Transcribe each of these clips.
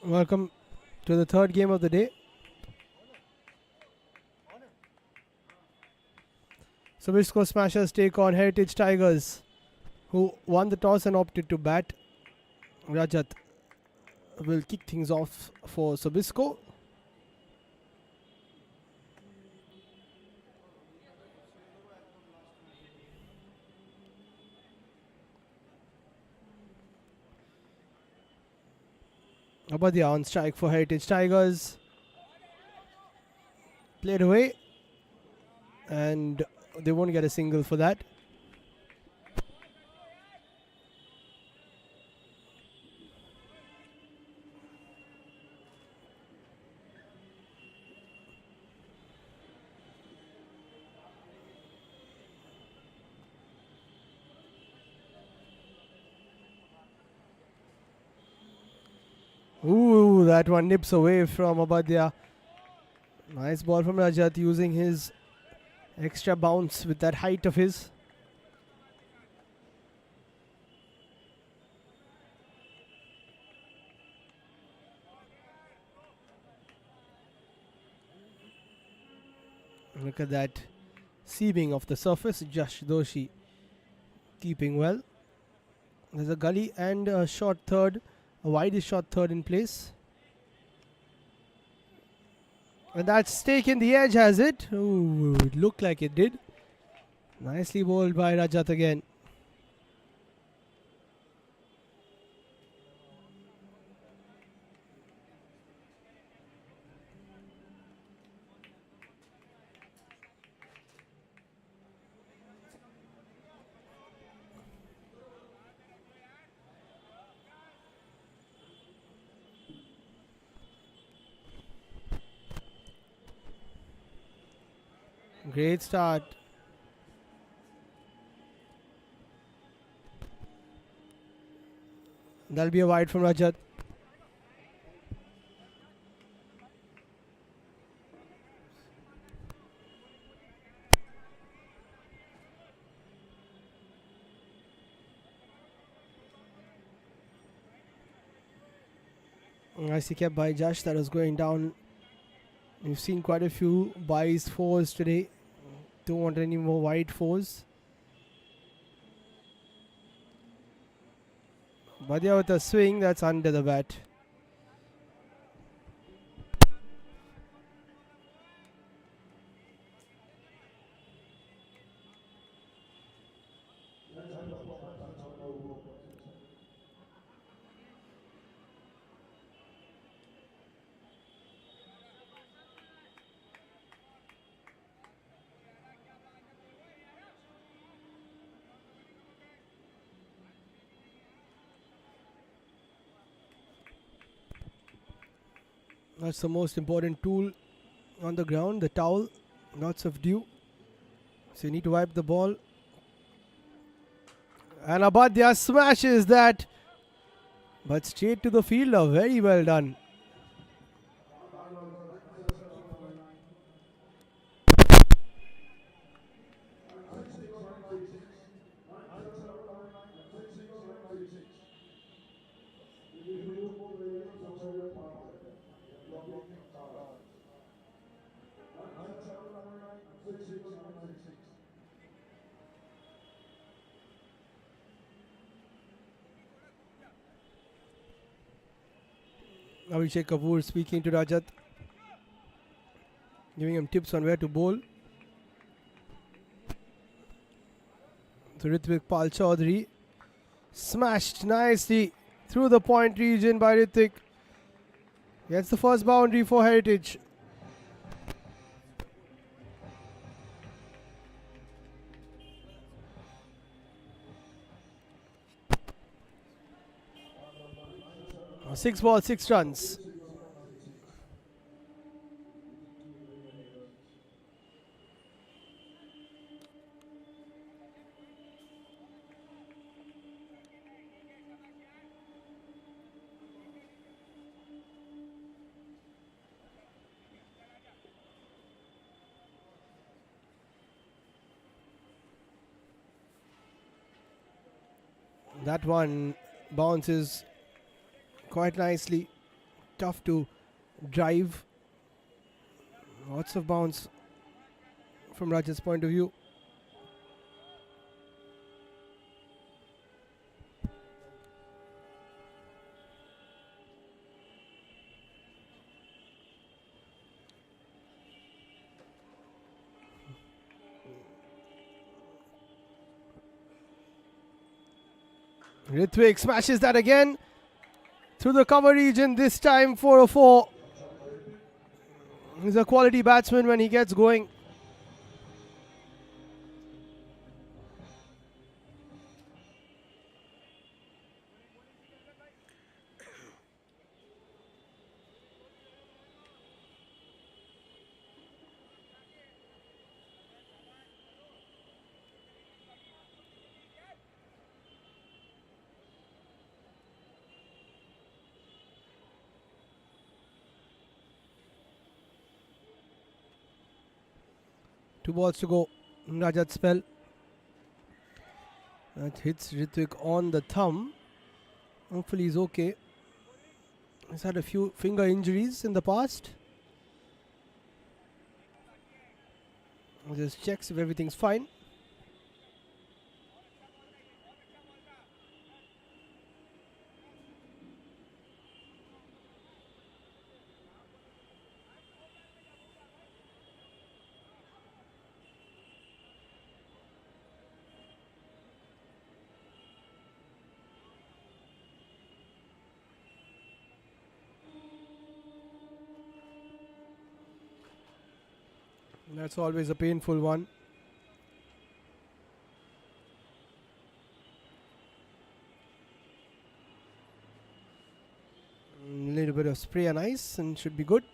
Welcome to the third game of the day. Sobisco Smashers take on Heritage Tigers, who won the toss and opted to bat. Rajat will kick things off for Sobisco. Abadia on strike for Heritage Tigers. Played away, and they won't get a single for that. Ooh, that one nips away from Abadia. Nice ball from Rajat using his extra bounce with that height of his. Look at that seaming of the surface. Josh Doshi keeping well. There's a gully and a short third, a widest short third in place. And that's taken the edge, has it? Ooh, it looked like it did. Nicely bowled by Rajat again. Great start. That'll be a wide from Rajat. Nicely kept by Josh. That was going down. We've seen quite a few buys, fours today. Don't want any more wide fours. Badia with a swing, that's under the bat. That's the most important tool on the ground, the towel. Lots of dew. So you need to wipe the ball. And Abadia smashes that. But straight to the fielder. Very well done. Abhishek Kapoor speaking to Rajat, giving him tips on where to bowl. So Ritvik Pal Chaudhary smashed nicely through the point region by Ritvik. Gets the first boundary for Heritage. Six balls, 6 runs. That one bounces quite nicely. tough to drive. Lots of bounce from Rajat's point of view. Ritwik smashes that again through the cover region, this time 404. He's a quality batsman when he gets going. Two balls to go. Rajat's spell. That hits Ritwik on the thumb. Hopefully he's okay. He's had a few finger injuries in the past. Just checks if everything's fine. That's always a painful one. A little bit of spray and ice and should be good.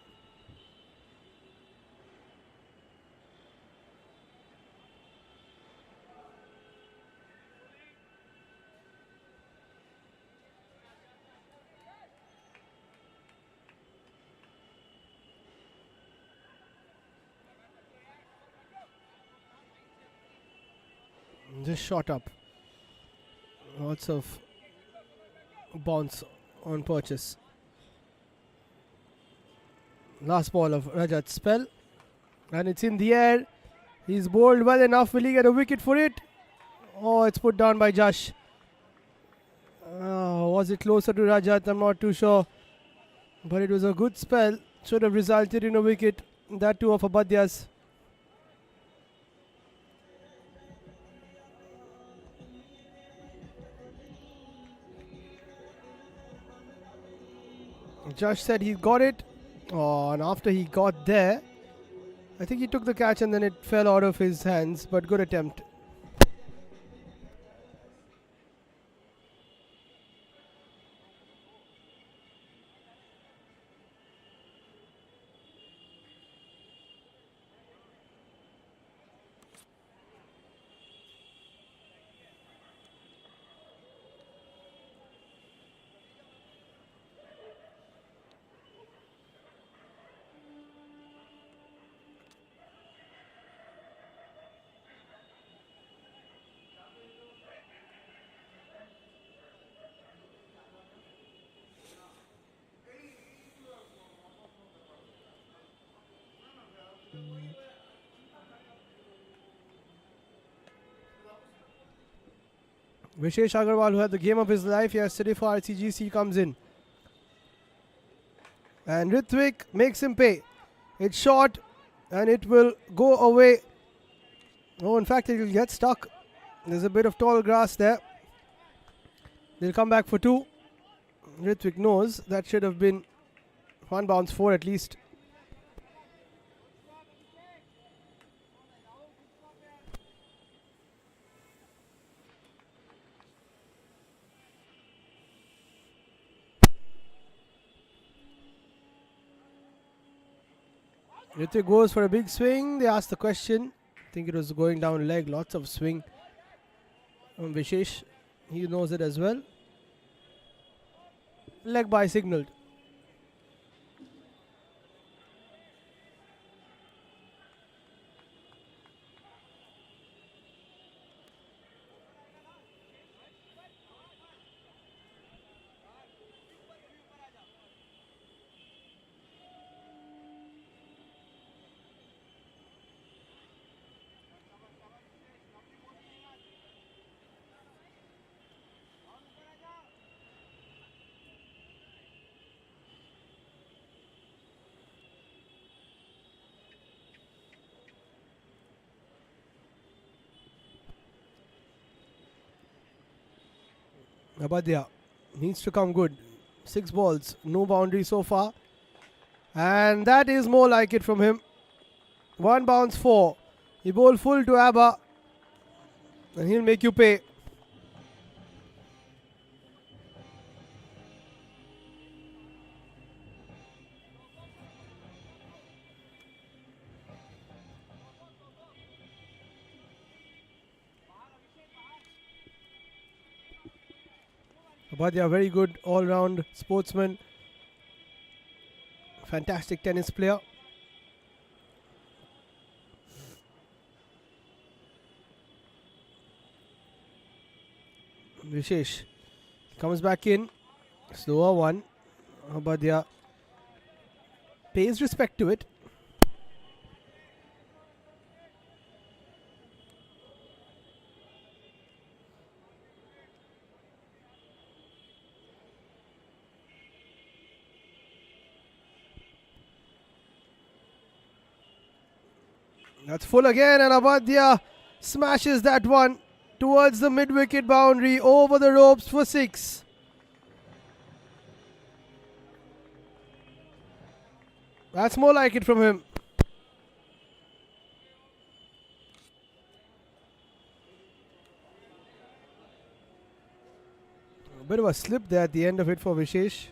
Just shot up. Lots of bounce on purchase. Last ball of Rajat's spell. And it's in the air. He's bowled well enough. Will he get a wicket for it? Oh, it's put down by Jash. Was it closer to Rajat? I'm not too sure. But it was a good spell. Should have resulted in a wicket. That too of Abadya's. Josh said he got it. Oh, and after he got there, I think he took the catch and then it fell out of his hands. But good attempt. Vishesh Agarwal, who had the game of his life yesterday for RCGC, comes in. And Ritwik makes him pay. It's short and it will go away. Oh, in fact, it will get stuck. There's a bit of tall grass there. They'll come back for two. Ritwik knows that should have been one bounce, four at least. Ritwik goes for a big swing. They asked the question. I think it was going down leg. Lots of swing from Vishesh. He knows it as well. Leg by signaled. Abadia needs to come good. 6 balls, no boundary so far. And that is more like it from him. 1 bounce 4. He bowled full to Abba. And he'll make you pay. Abadia, very good all-round sportsman. Fantastic tennis player. Vishesh comes back in. Slower one. Abadia pays respect to it. That's full again, and Abadia smashes that one towards the mid-wicket boundary, over the ropes for 6. That's more like it from him. A bit of a slip there at the end of it for Vishesh.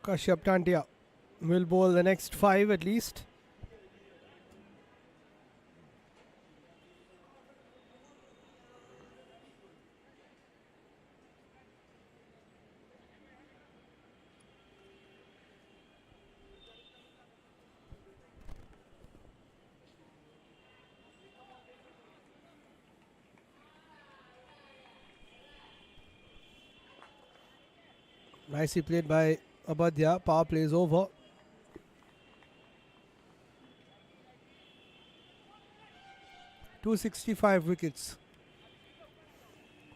Kashyap Tantia will bowl the next 5 at least. Nicely played by Abadia. Power play is over. .265 wickets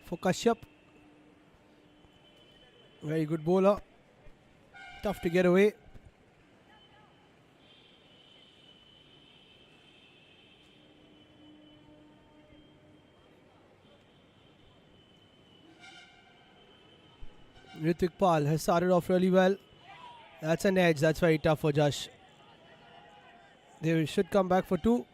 for Kashyap. Very good bowler. Tough to get away. Ritik Pal has started off really well. That's an edge. That's very tough for Josh. They should come back for 2.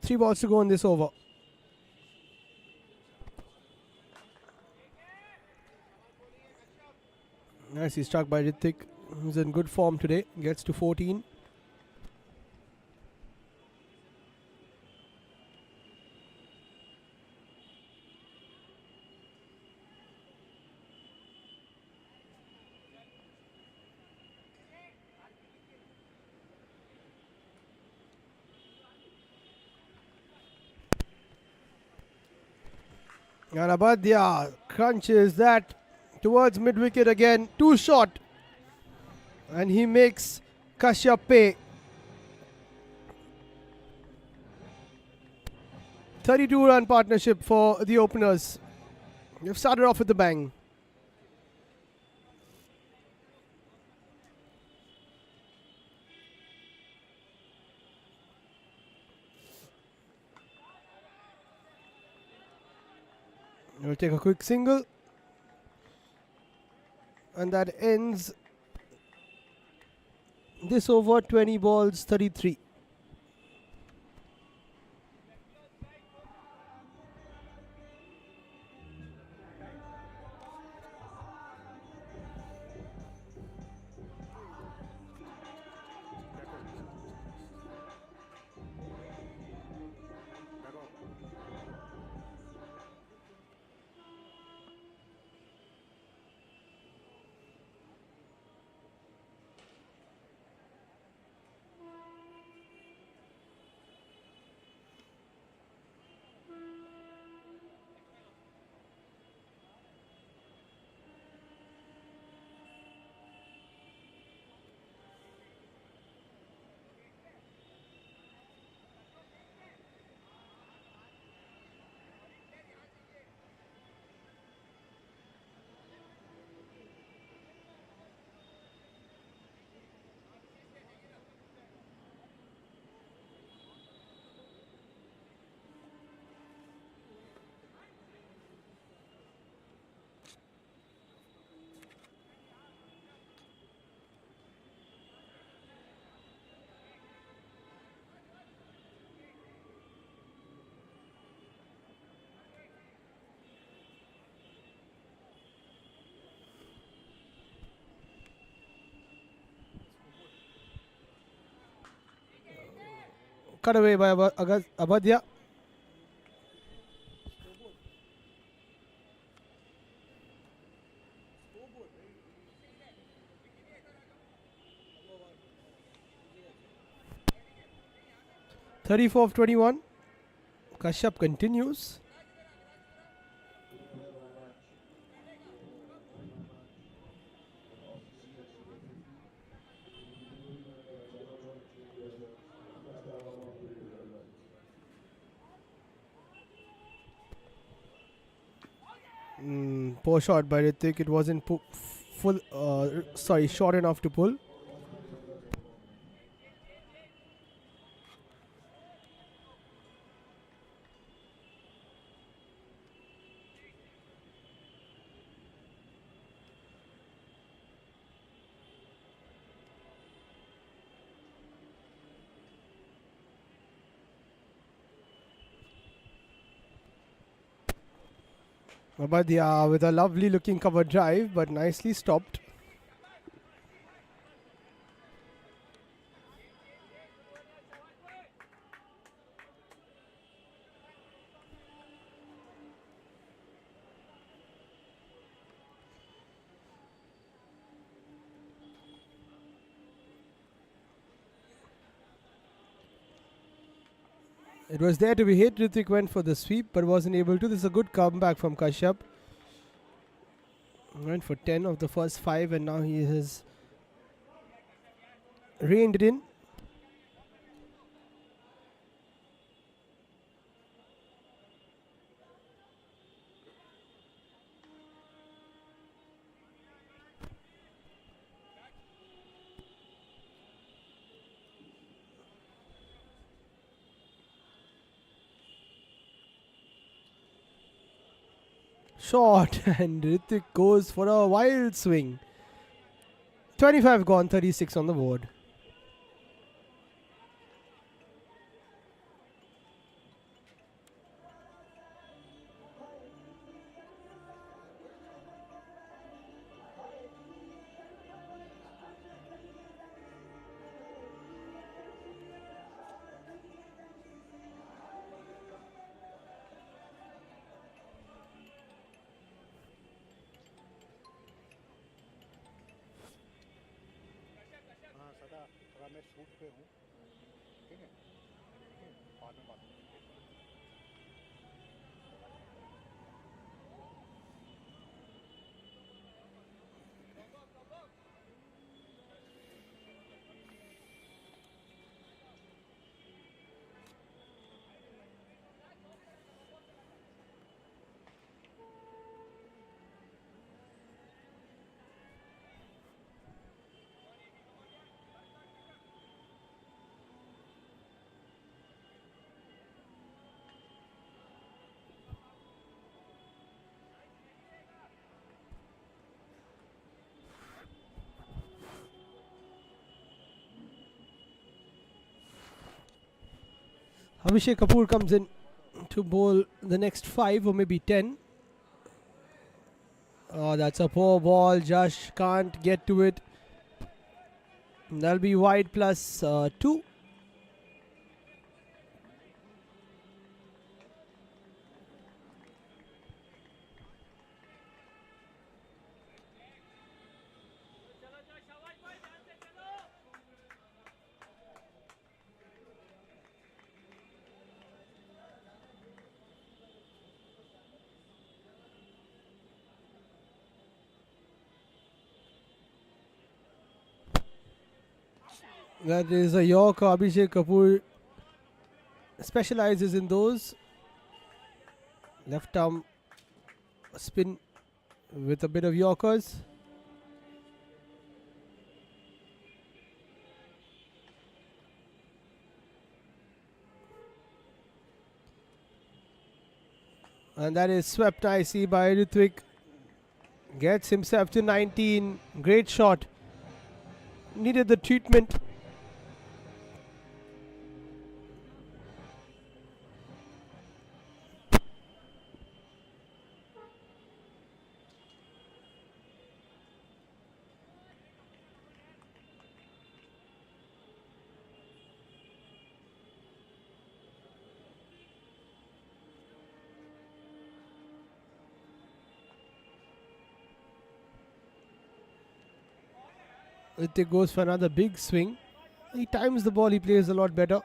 Three balls to go in this over. Nicely struck by Ritik, who's in good form today. Gets to 14. And Abadia crunches that towards mid wicket again. Too short. And he makes Kashyap pay. 32-run partnership for the openers. They've started off with the bang. We'll take a quick single. And that ends this over. 20 balls, 33. Cut away by Abadya. (34 of 21). Kashyap continues. Poor shot by Ritik. It wasn't short enough to pull. Abadya with a lovely looking cover drive, but nicely stopped. It was there to be hit. Ritik went for the sweep but wasn't able to. This is a good comeback from Kashyap. Went for 10 of the first 5 and now he has reined it in. Shot and Ritik goes for a wild swing. 25 gone, 36 on the board. Abhishek Kapoor comes in to bowl the next 5 or maybe 10. Oh, that's a poor ball. Josh can't get to it. That'll be wide plus 2. That is a Yorker. Abhishek Kapoor specializes in those. Left arm spin with a bit of Yorkers. And that is swept nicely by Ritwik. Gets himself to 19. Great shot. Needed the treatment. Ritwik goes for another big swing. He times the ball. He plays a lot better.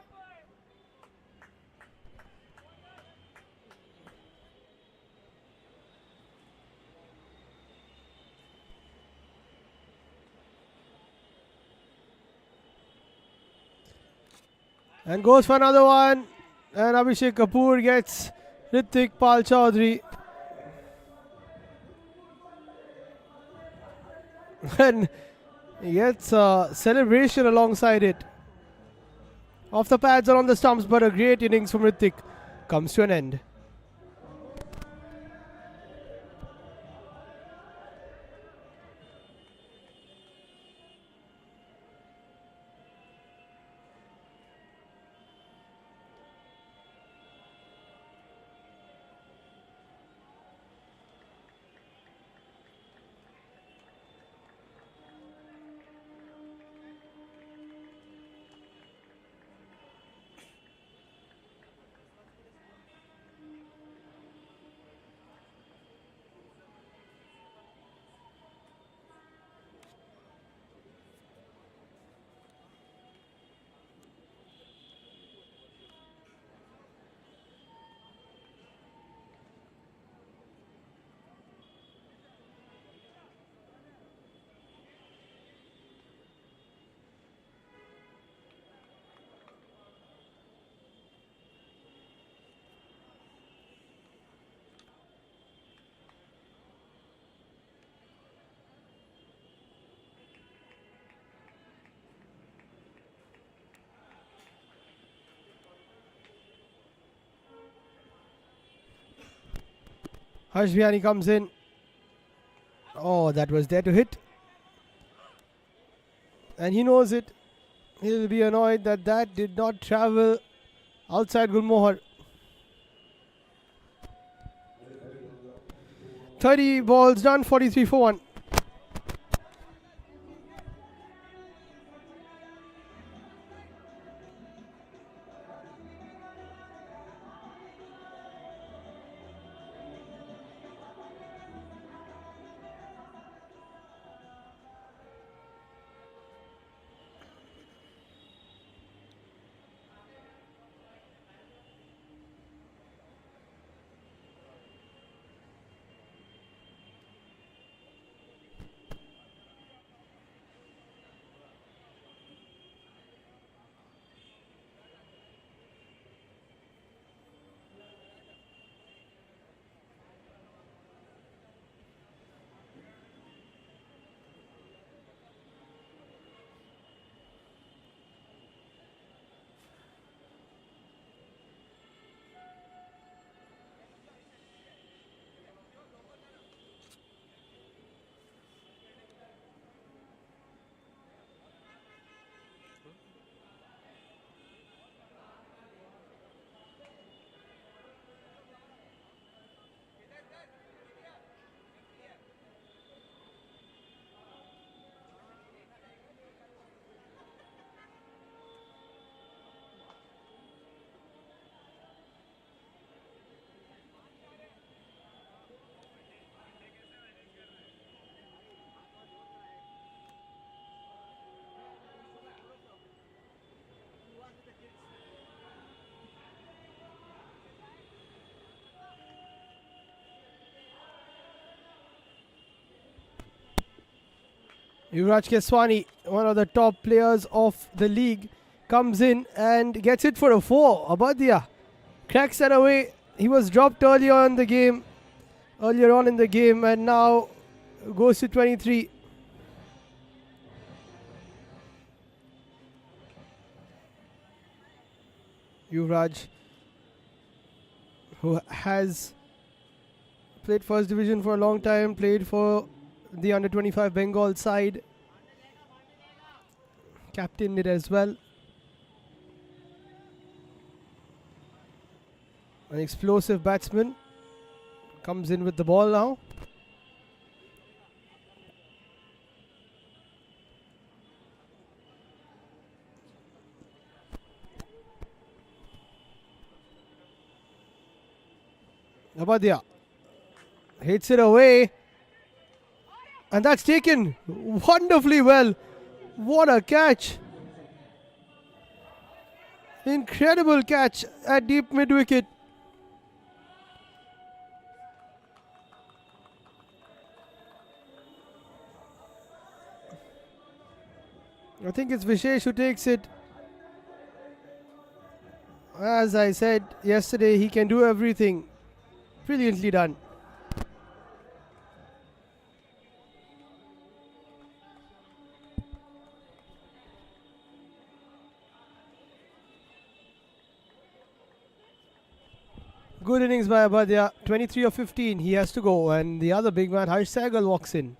And goes for another one. And Abhishek Kapoor gets Ritwik Pal Chaudhary. And he gets a celebration alongside it. Off the pads or on the stumps, but a great innings from Ritwik comes to an end. Harsh Bihani comes in. Oh, that was there to hit. And he knows it. He'll be annoyed that that did not travel outside Gulmohar. 30 balls done, 43 for 1. Yuvraj Keswani, one of the top players of the league, comes in and gets it for a 4. Abadia cracks that away. He was dropped earlier on in the game, and now goes to 23. Yuvraj, who has played first division for a long time, played for the under 25 Bengal side, captained it as well. An explosive batsman comes in with the ball now. Abadia hits it away, and that's taken wonderfully well. What a catch! Incredible catch at deep mid wicket. I think it's Vishesh who takes it. As I said yesterday, he can do everything. Brilliantly done. Good innings by Abadia. 23 of 15. He has to go, and the other big man, Harsh Sehgal, walks in.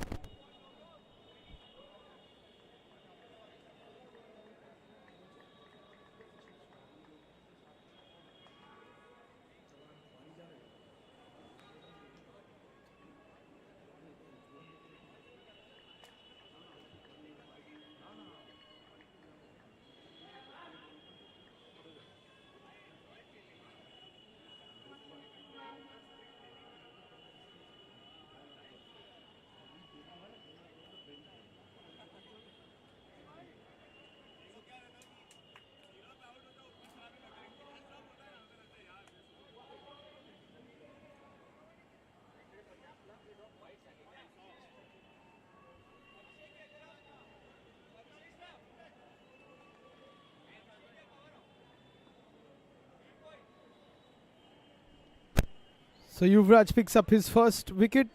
So Yuvraj picks up his first wicket.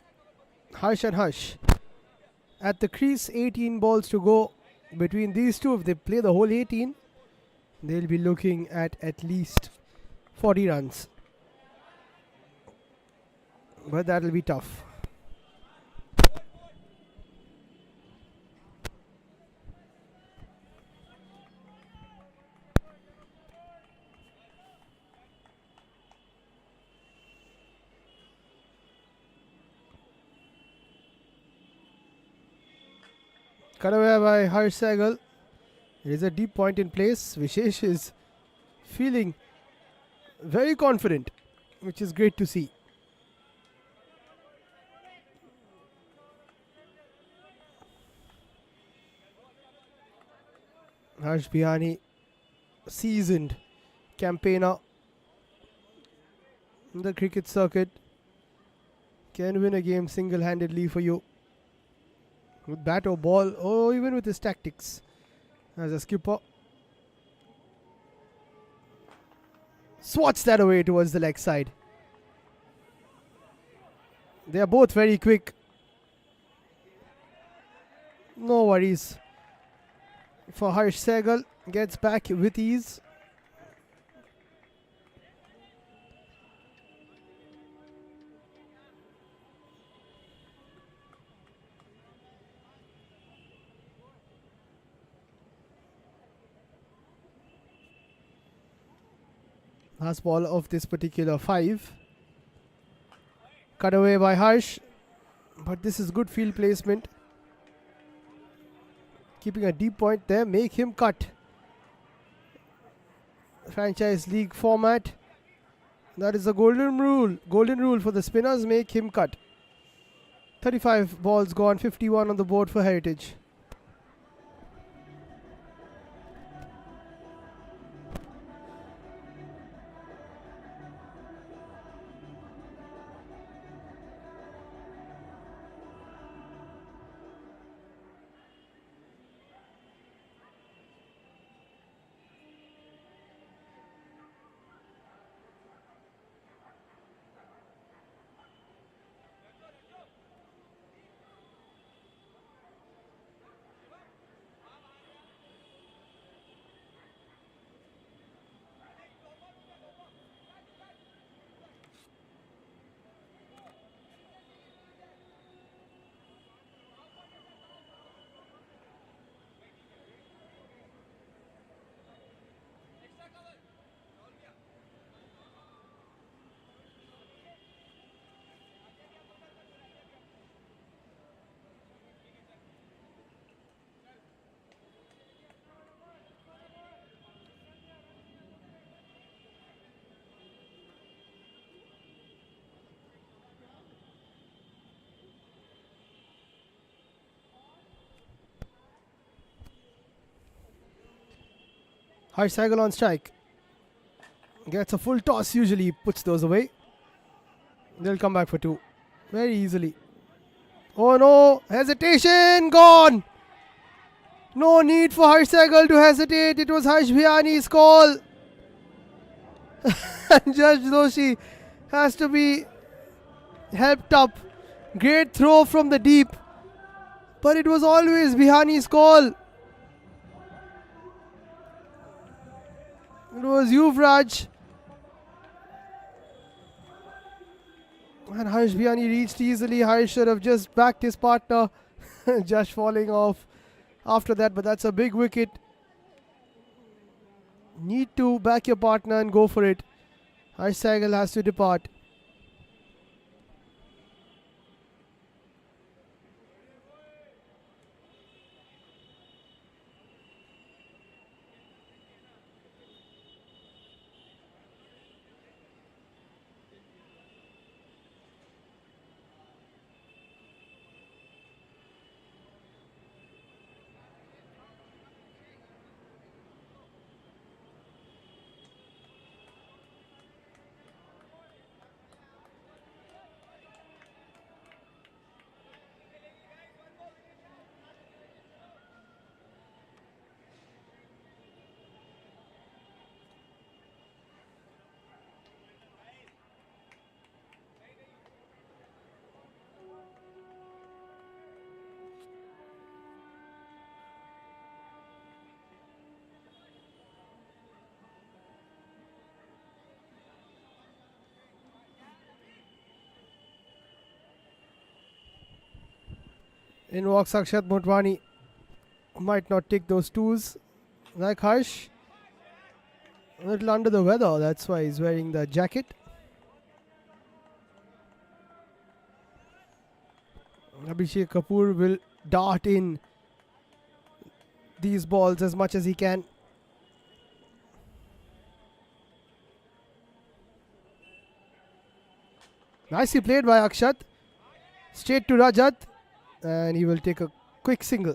Harsh and Harsh at the crease, 18 balls to go. Between these two, if they play the whole 18, they'll be looking at least 40 runs. But that'll be tough. Cut away by Harsh Sehgal. It is a deep point in place. Vishesh is feeling very confident, which is great to see. Harsh Bihani, seasoned campaigner in the cricket circuit, can win a game single-handedly for you. With bat or ball, or even with his tactics as a skipper. Swats that away towards the leg side. They are both very quick. No worries for Harsh Sehgal. Gets back with ease. Last ball of this particular 5. Cut away by Harsh. But this is good field placement. Keeping a deep point there. Make him cut. Franchise League format. That is the golden rule. Golden rule for the spinners. Make him cut. 35 balls gone. 51 on the board for Heritage. Harsh Saigal on strike. Gets a full toss, usually puts those away. They'll come back for 2 very easily. Oh no, hesitation, gone. No need for Harsh Saigal to hesitate. It was Harsh Bhiani's call. And Judge Doshi has to be helped up. Great throw from the deep. But it was always Bihani's call. It was Yuvraj. And Harsh Bihani reached easily. Harsh should have just backed his partner. Just falling off after that, but that's a big wicket. Need to back your partner and go for it. Harsh Saigal has to depart. In walks Akshat Motwani. Might not take those twos like Harsh. A little under the weather, that's why he's wearing the jacket. Abhishek Kapoor will dart in these balls as much as he can. Nicely played by Akshat. Straight to Rajat. And he will take a quick single.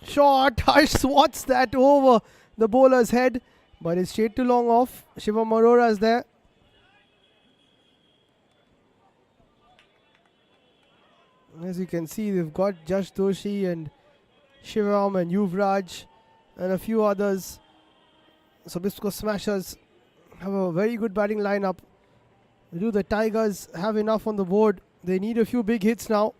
Shot. Harsh swats that over the bowler's head. But it's straight to long off. Shivam Arora is there. As you can see, they've got Jash Doshi and Shivam and Yuvraj and a few others. Sobisco Smashers have a very good batting lineup. Do the Tigers have enough on the board? They need a few big hits now.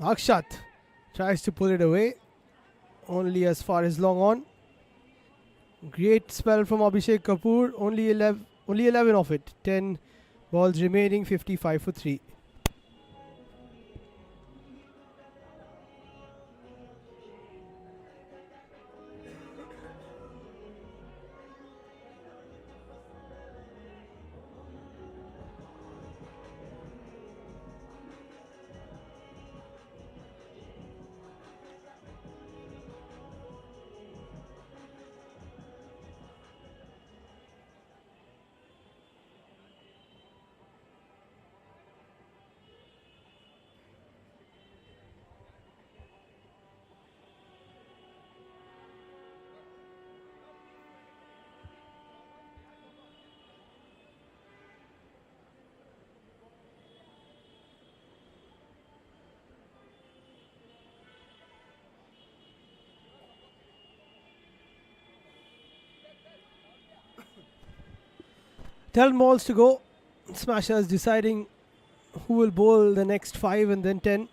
Akshat tries to pull it away, only as far as long on. Great spell from Abhishek Kapoor, only 11 of it. 10 balls remaining, 55 for 3. Ten balls to go. Smashers deciding who will bowl the next 5 and then 10.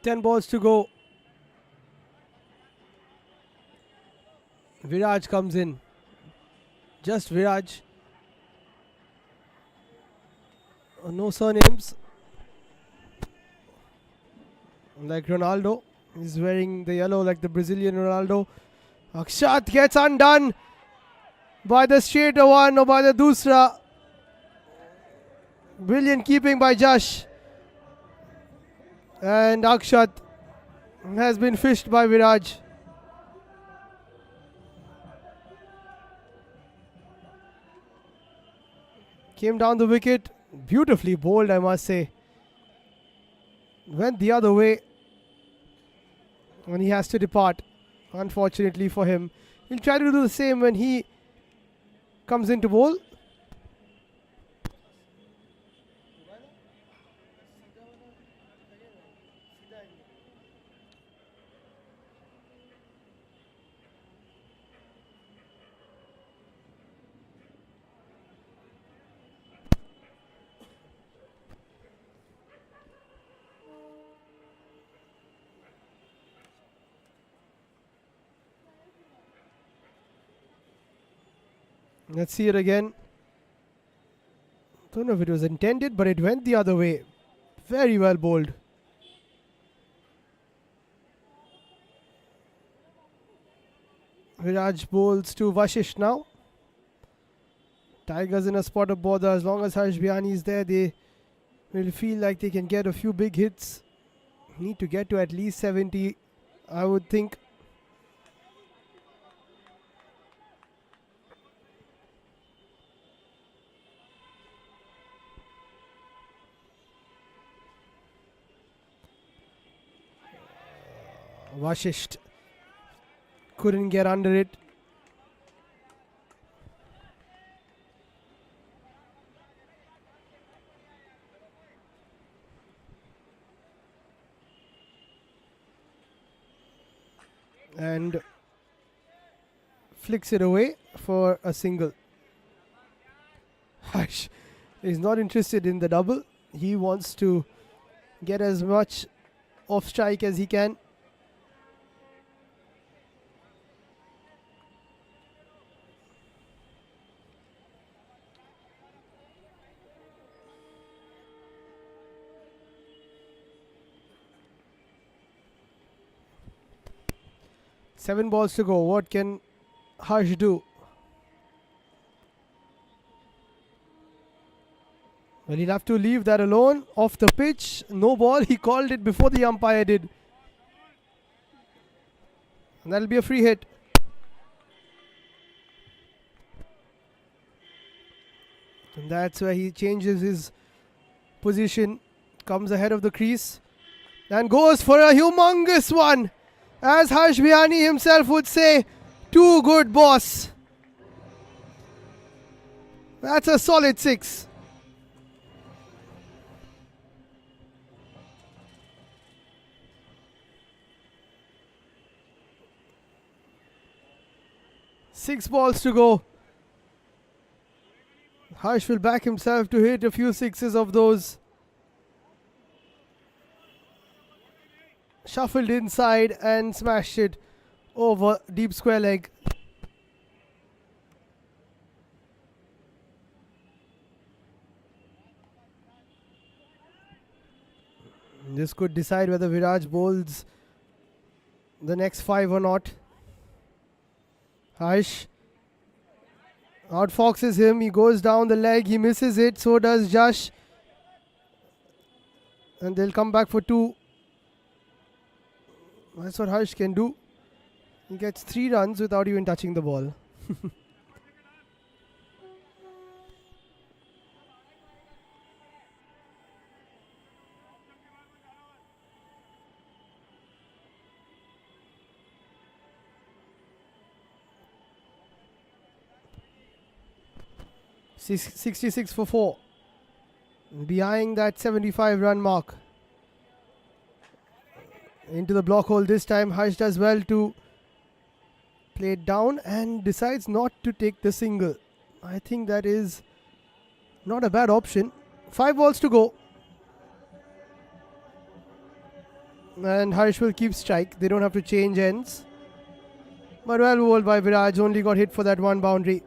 10 balls to go. Viraj comes in. Just Viraj. No surnames. Like Ronaldo. He's wearing the yellow like the Brazilian Ronaldo. Akshat gets undone by the straight one or by the dusra. Brilliant keeping by Jash. And Akshat has been fished by Viraj. Came down the wicket. Beautifully bowled, I must say. Went the other way. And he has to depart. Unfortunately for him. He'll try to do the same when he comes into bowl. Let's see it again. Don't know if it was intended, but it went the other way. Very well bowled. Viraj bowls to Vashish now. Tigers in a spot of bother. As long as Harsh Biyani is there, they will feel like they can get a few big hits. Need to get to at least 70, I would think. Vashisht couldn't get under it. And flicks it away for a single. Harsh is not interested in the double. He wants to get as much off strike as he can. Seven balls to go. What can Harsh do? Well, he'll have to leave that alone. Off the pitch. No ball. He called it before the umpire did. And that'll be a free hit. And that's where he changes his position. Comes ahead of the crease. And goes for a humongous one. As Harsh Biyani himself would say, too good, boss. That's a solid 6. Six balls to go. Harsh will back himself to hit a few sixes of those. Shuffled inside and smashed it over deep square leg. This could decide whether Viraj bowls the next 5 or not. Harsh outfoxes him. He goes down the leg. He misses it. So does Jash. And they'll come back for 2. That's what Harsh can do. He gets 3 runs without even touching the ball. Six, 66 for 4. Behind that 75 run mark. Into the block hole this time. Harsh does well to play it down and decides not to take the single. I think that is not a bad option. 5 balls to go. And Harsh will keep strike. They don't have to change ends. But well bowled by Viraj. Only got hit for that one boundary.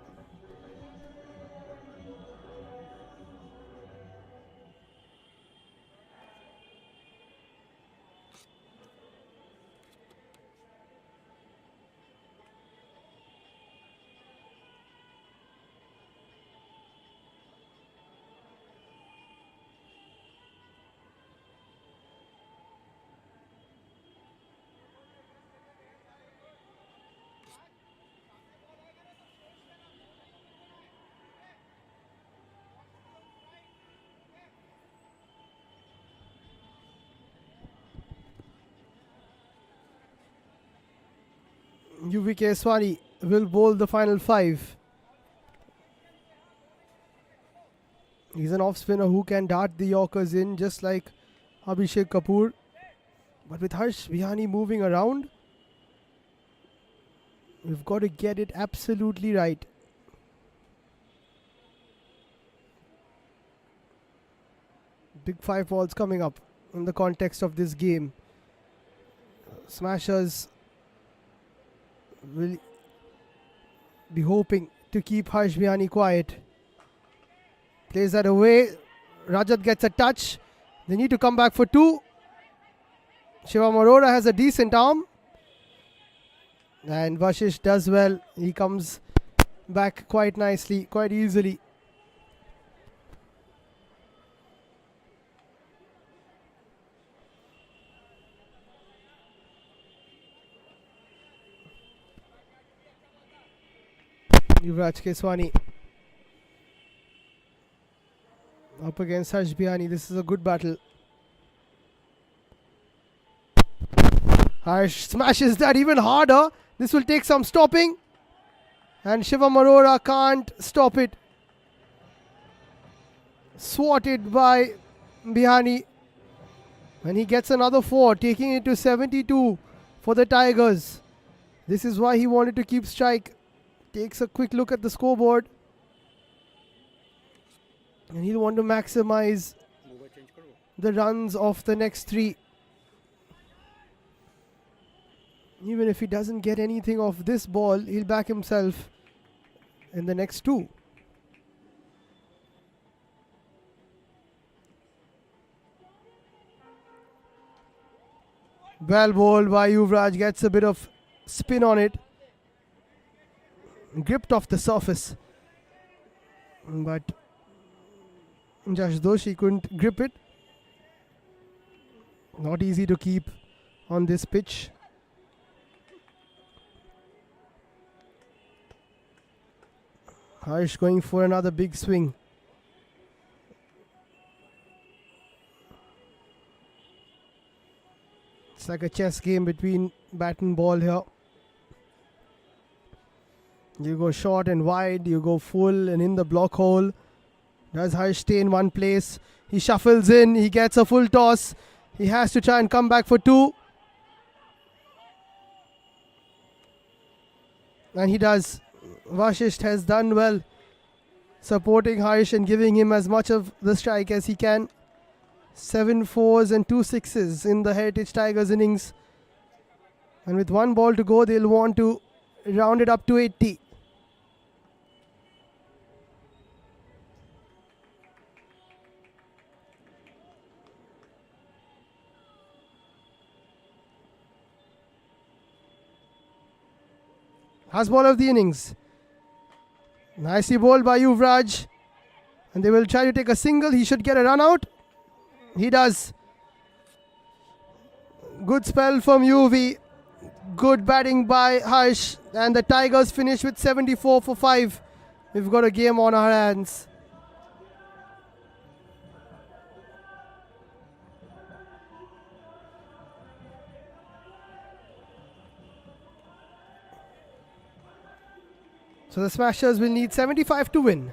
UV Keswani will bowl the final 5. He's an off spinner who can dart the Yorkers in just like Abhishek Kapoor. But with Harsh Bihani moving around, we've got to get it absolutely right. Big 5 balls coming up in the context of this game. Smashers will be hoping to keep Harsh Bihani quiet. Plays that away. Rajat gets a touch. They need to come back for 2. Shivam Arora has a decent arm. And Vashish does well. He comes back quite nicely, quite easily. Yuvraj Keswani up against Harsh Bihani. This is a good battle. Harsh smashes that even harder. This will take some stopping. And Shivam Arora can't stop it. Swatted by Bihani. And he gets another 4, taking it to 72 for the Tigers. This is why he wanted to keep strike. Takes a quick look at the scoreboard. And he'll want to maximize the runs of the next 3. Even if he doesn't get anything off this ball, he'll back himself in the next 2. Well bowled by Yuvraj, gets a bit of spin on it. Gripped off the surface. But Jash Doshi couldn't grip it. Not easy to keep on this pitch. Harsh going for another big swing. It's like a chess game between bat and ball here. You go short and wide, you go full and in the block hole. Does Harsh stay in one place? He shuffles in, he gets a full toss. He has to try and come back for 2. And he does. Vashish has done well supporting Harsh and giving him as much of the strike as he can. 7 4s and 2 6s in the Heritage Tigers innings. And with 1 ball to go, they'll want to round it up to 80. Last ball of the innings. Nicely bowled by Yuvraj. And they will try to take a single. He should get a run out. He does. Good spell from UV. Good batting by Harsh. And the Tigers finish with 74 for 5. We've got a game on our hands. So the Smashers will need 75 to win.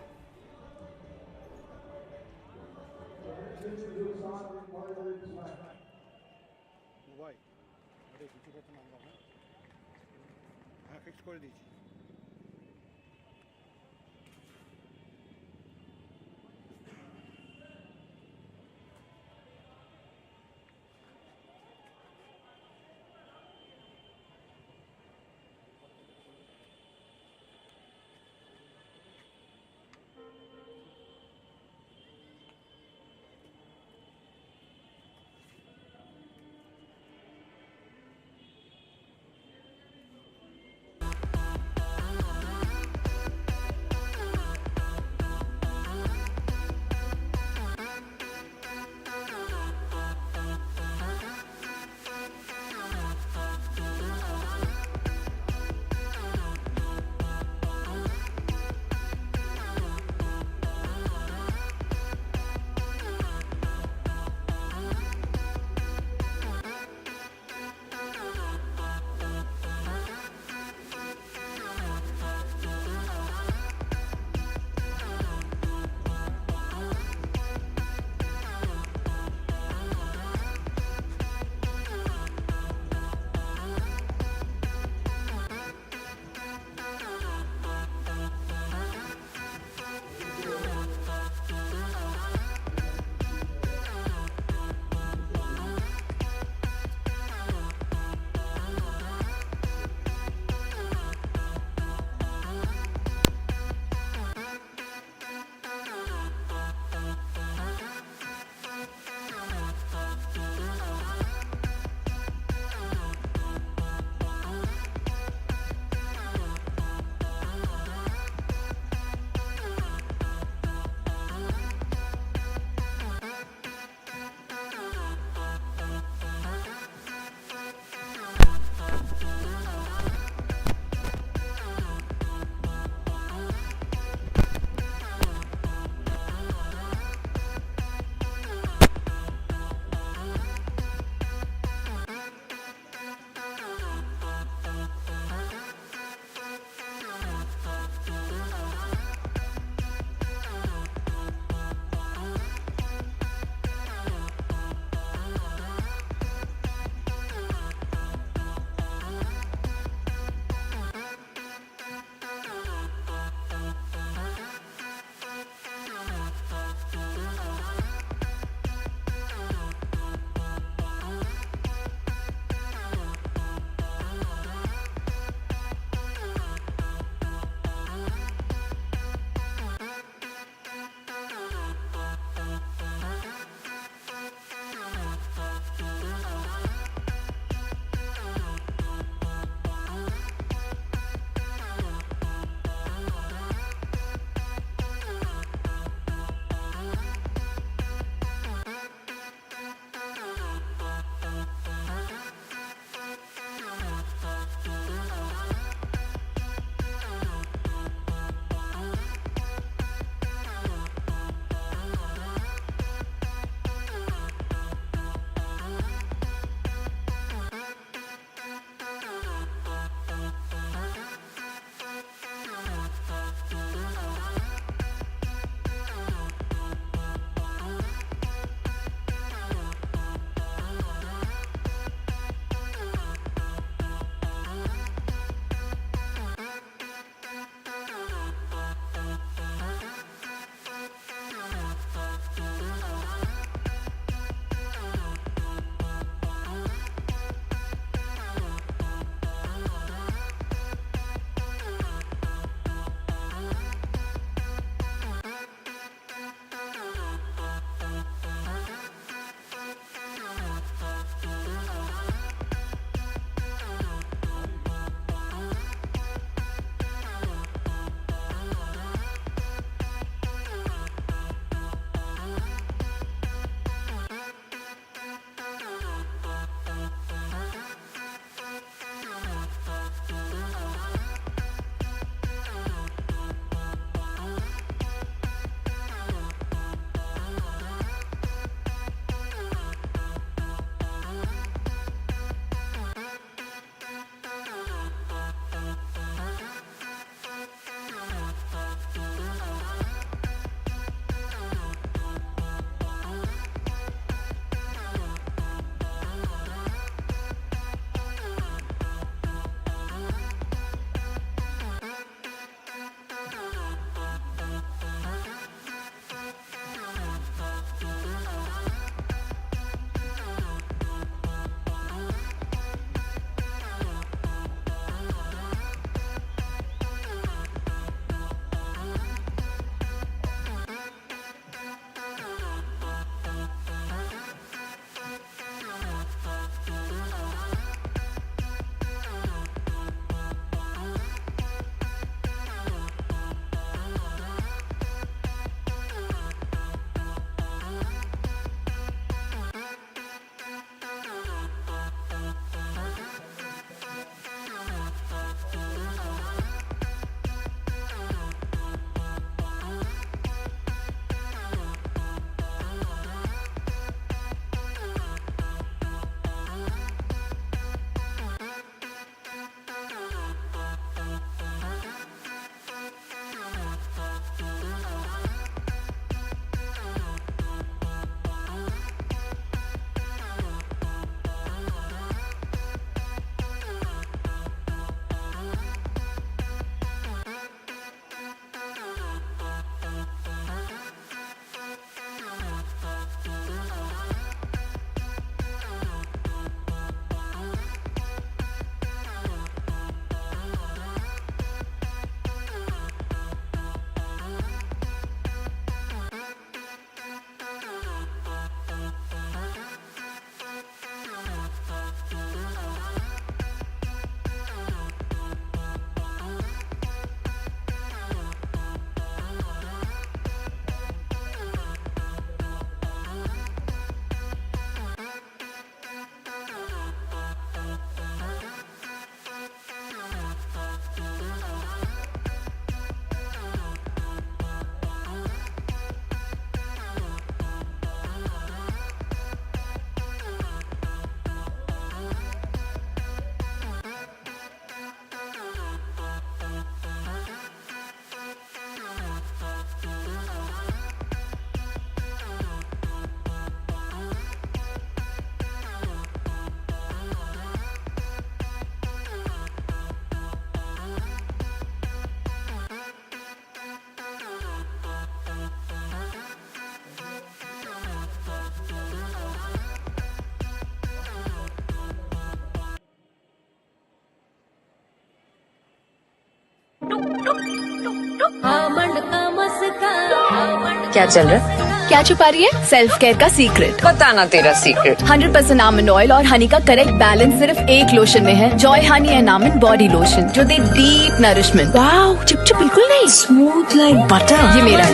क्या चल रहा है? क्या छुपा रही है? Self care का secret. बताना तेरा सीक्रेट। 100% आमंड ऑयल और हनी का करेक्ट बैलेंस सिर्फ एक लोशन में है। Joy honey and almond body lotion जो दे डीप नरिशमेंट। वाओ, चिपचिप बिल्कुल नहीं, स्मूथ लाइक बटर। ये मेरा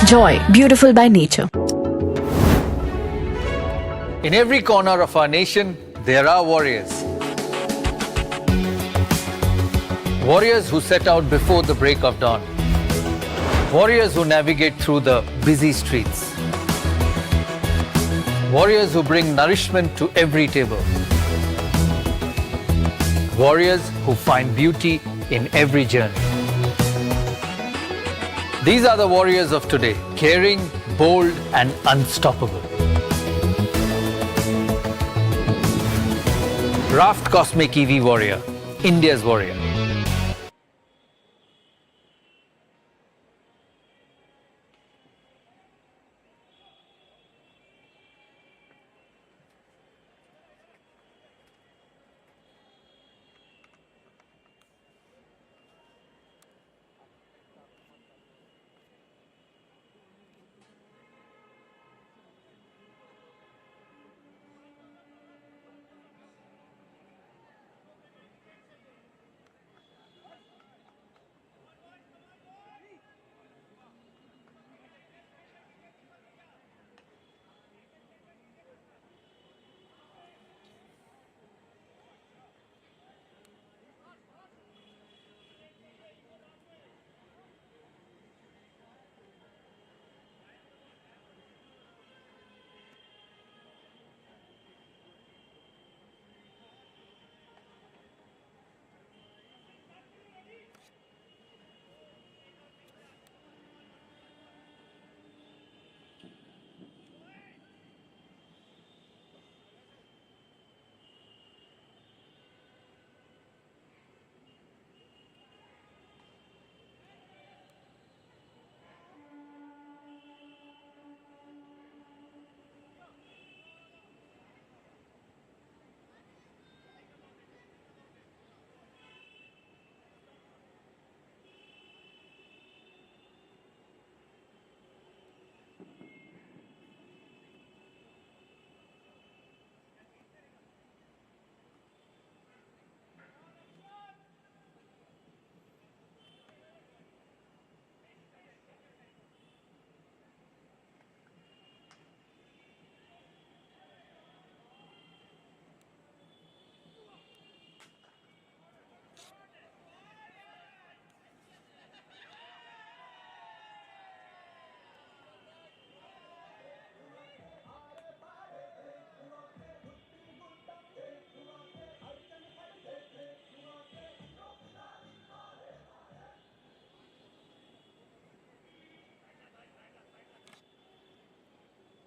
Joy, beautiful by nature. In every corner of our nation, there are warriors. Warriors who set out before the break of dawn. Warriors who navigate through the busy streets. Warriors who bring nourishment to every table. Warriors who find beauty in every journey. These are the warriors of today, caring, bold, and unstoppable. Raft Cosmic EV Warrior, India's warrior.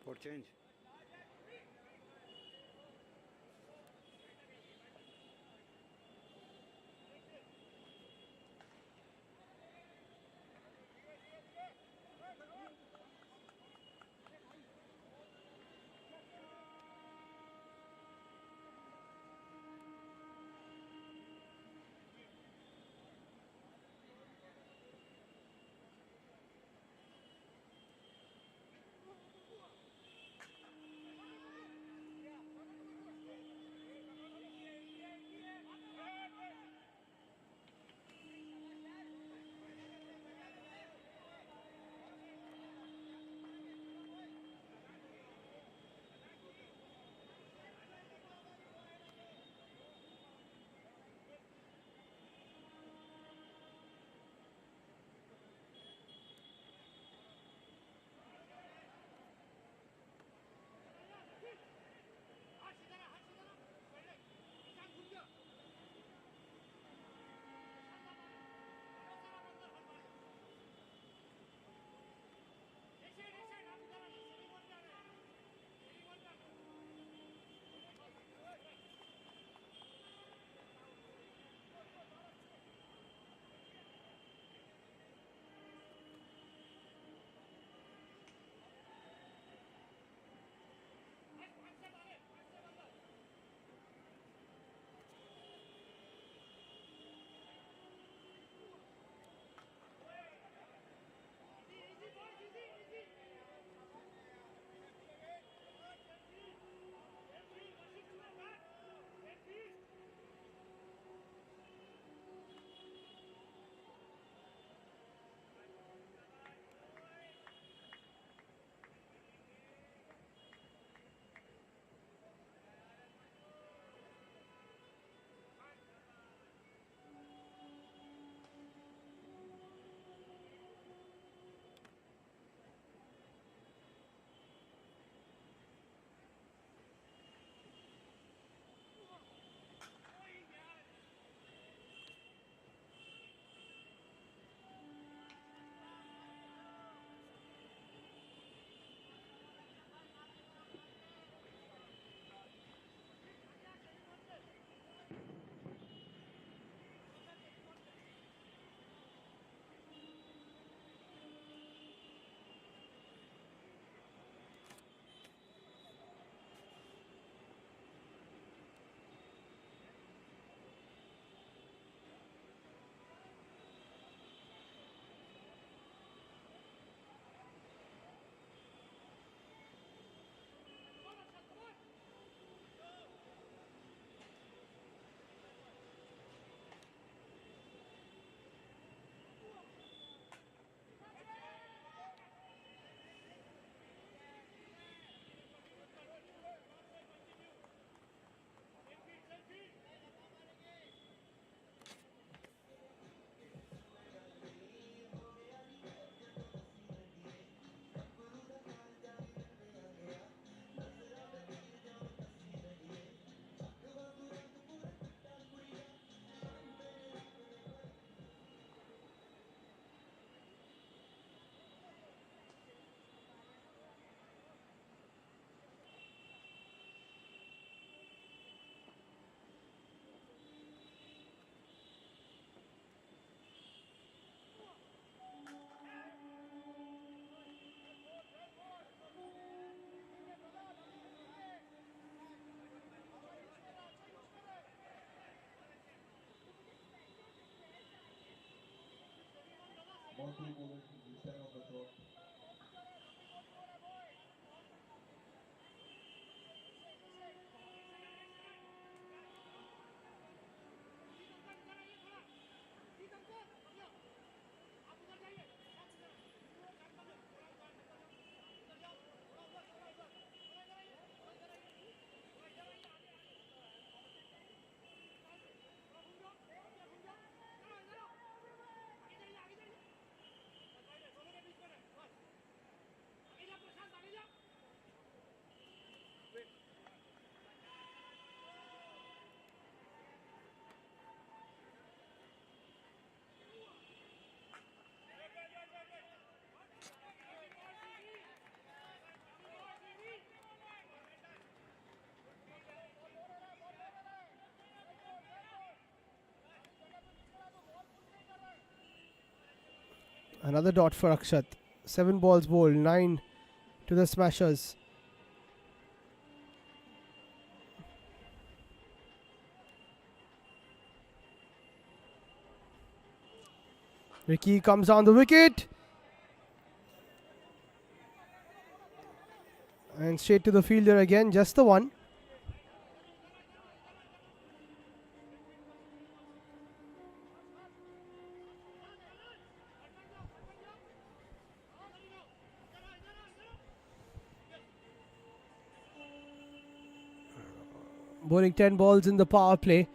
For change. Another dot for Akshat. 7 balls bowled, 9 to the Smashers. Ricky comes down the wicket. And straight to the fielder again, just the one. Bowling 10 balls in the power play.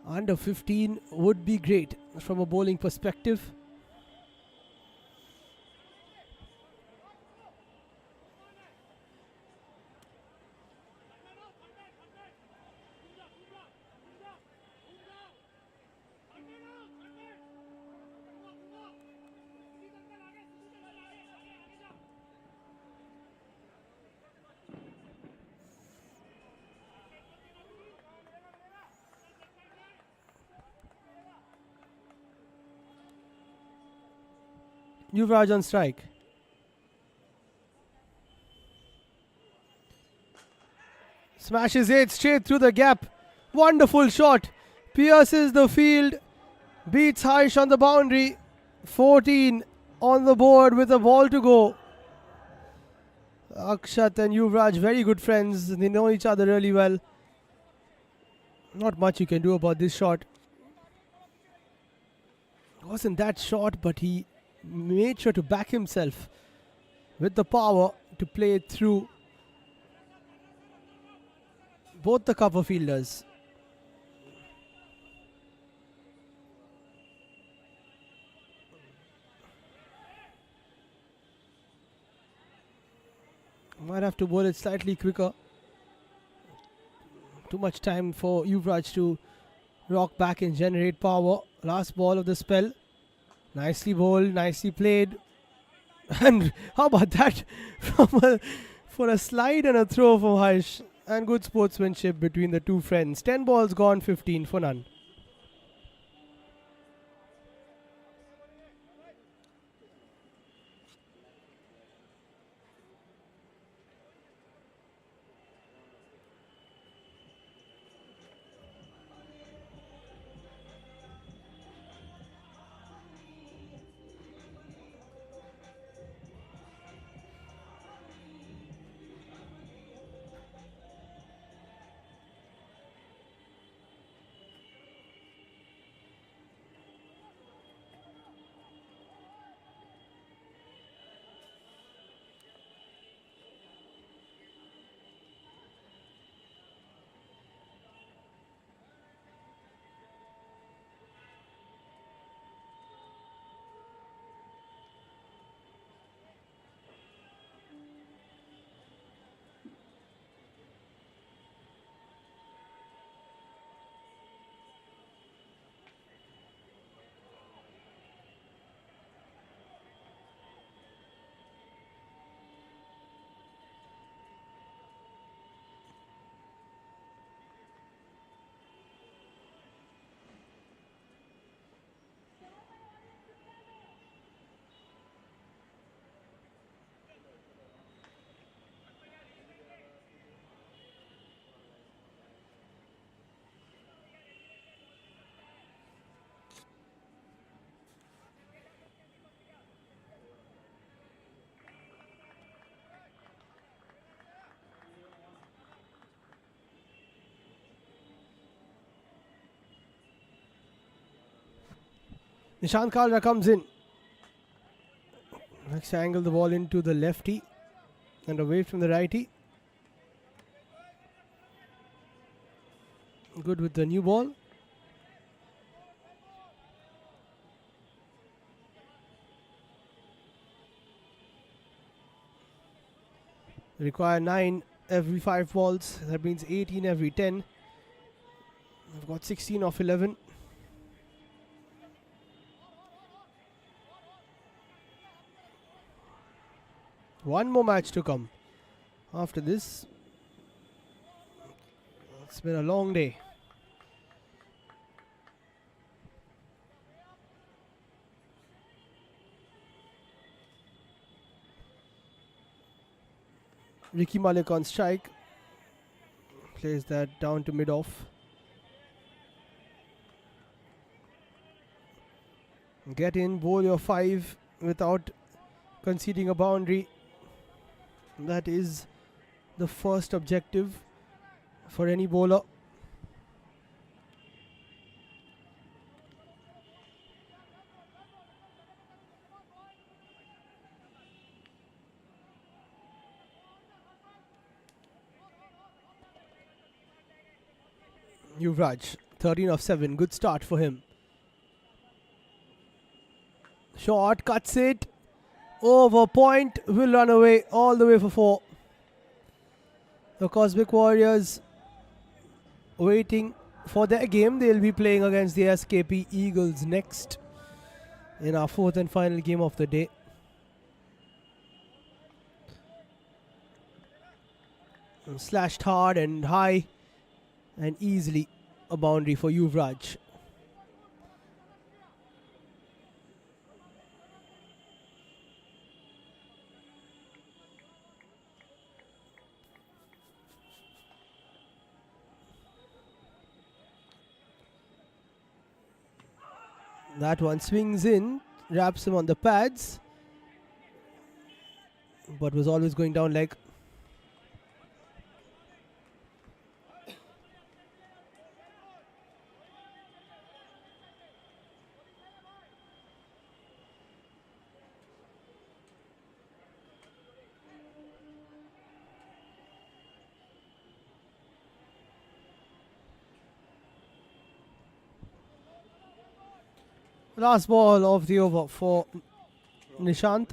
Under 15 would be great from a bowling perspective. Yuvraj on strike. Smashes it straight through the gap. Wonderful shot. Pierces the field. Beats Harsh on the boundary. 14 on the board with a ball to go. Akshat and Yuvraj, very good friends. They know each other really well. Not much you can do about this shot. Wasn't that short, but he made sure to back himself with the power to play it through both the cover fielders. Might have to bowl it slightly quicker. Too much time for Yuvraj to rock back and generate power. Last ball of the spell. Nicely bowled, nicely played. And how about that? For a slide and a throw from Harsh. And good sportsmanship between the two friends. 10 balls gone, 15 for none. Nishant Kalra comes in. Next angle the ball into the lefty and away from the righty. Good with the new ball. Require 9 every 5 balls. That means 18 every 10. I've got 16 off 11. One more match to come. After this, it's been a long day. Ricky Malik on strike. Plays that down to mid-off. Get in, bowl your 5 without conceding a boundary. That is the first objective for any bowler. Yuvraj, 13 of 7. Good start for him. Shot, cuts it. Over point, will run away all the way for 4. The Cosmic Warriors waiting for their game. They'll be playing against the SKP Eagles next in our 4th and final game of the day. Slashed hard and high and easily a boundary for Yuvraj. That one swings in, wraps him on the pads, but was always going down leg. Last ball of the over for Nishant.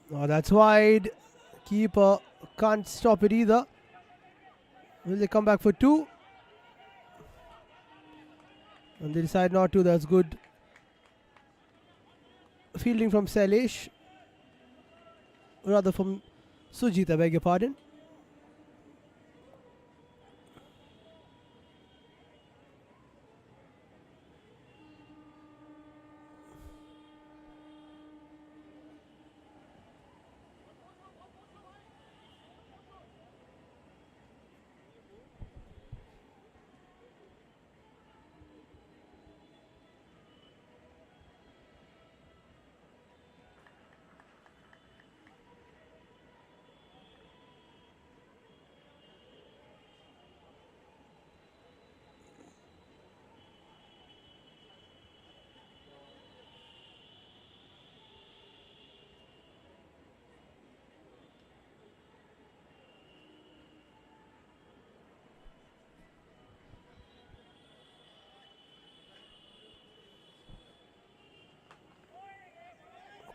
Oh, that's wide. Keeper can't stop it either. Will they come back for 2? And they decide not to. That's good fielding from Sailesh. Rather from Sujit, I beg your pardon.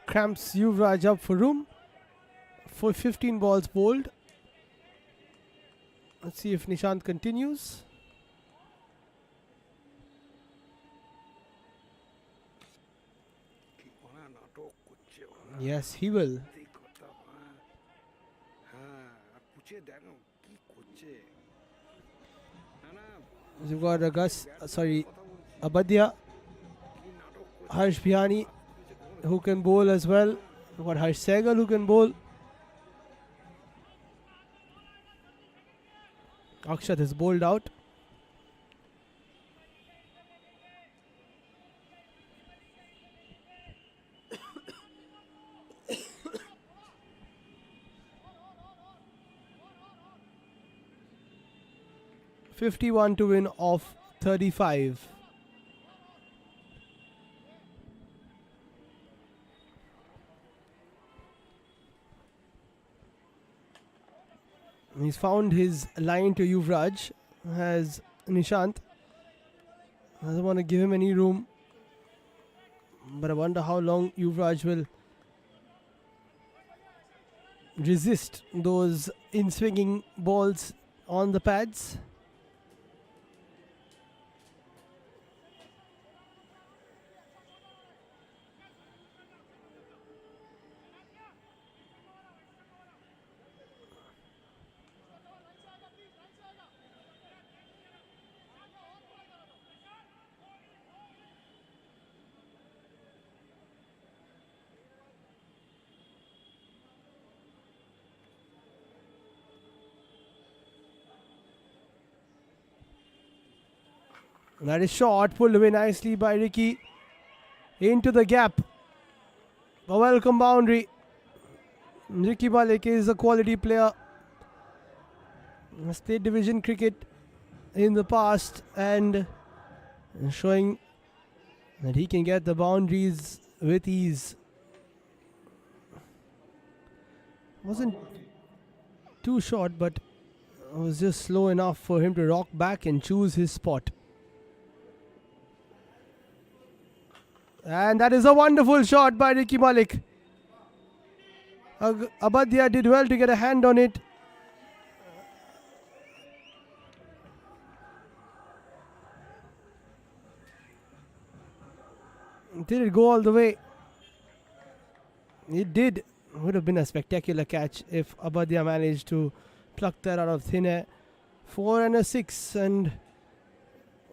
Cramps Yuvraj up for room for 15 balls bowled. Let's see if Nishant continues. Yes, he will. We've got Abadya, Harsh Bhiyani, who can bowl as well. We've got Harsh Sehgal who can bowl. Akshat is bowled out. .51 to win off 35. He's found his line to Yuvraj, has Nishant. Doesn't want to give him any room. But I wonder how long Yuvraj will resist those in-swinging balls on the pads. That is short, pulled away nicely by Ricky. Into the gap. A welcome boundary. Ricky Malik is a quality player. State division cricket in the past and showing that he can get the boundaries with ease. Wasn't too short, but was just slow enough for him to rock back and choose his spot. And that is a wonderful shot by Ricky Malik. Abadhya did well to get a hand on it. Did it go all the way? It did. Would have been a spectacular catch if Abadhya managed to pluck that out of thin air. 4 and a 6, and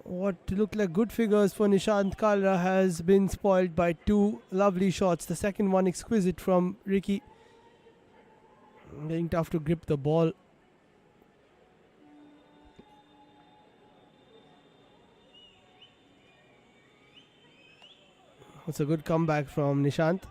what looked like good figures for Nishant Kalra has been spoiled by two lovely shots. The second one exquisite from Ricky. Getting tough to grip the ball. It's a good comeback from Nishant.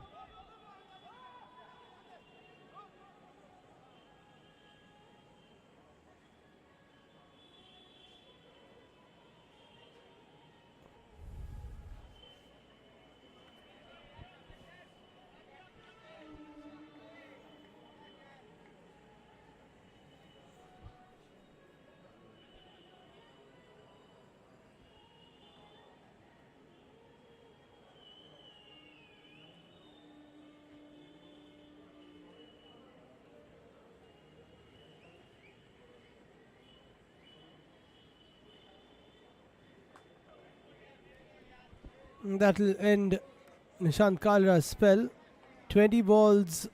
That will end Nishant Kalra's spell. 20 balls,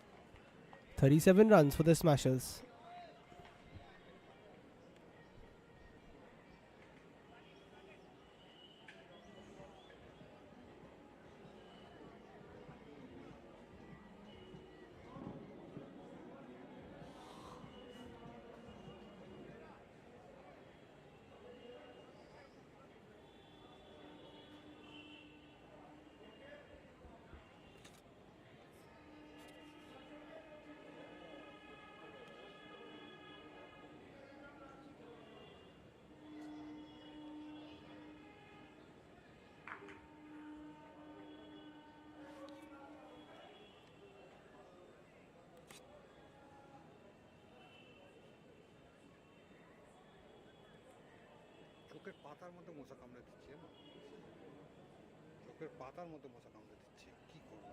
37 runs for the Smashers. চোখের পাতার মধ্যে মশা কামড়ে দিচ্ছে না, চোখের পাতার মধ্যে মশা কামড়ে দিচ্ছে, কি করব?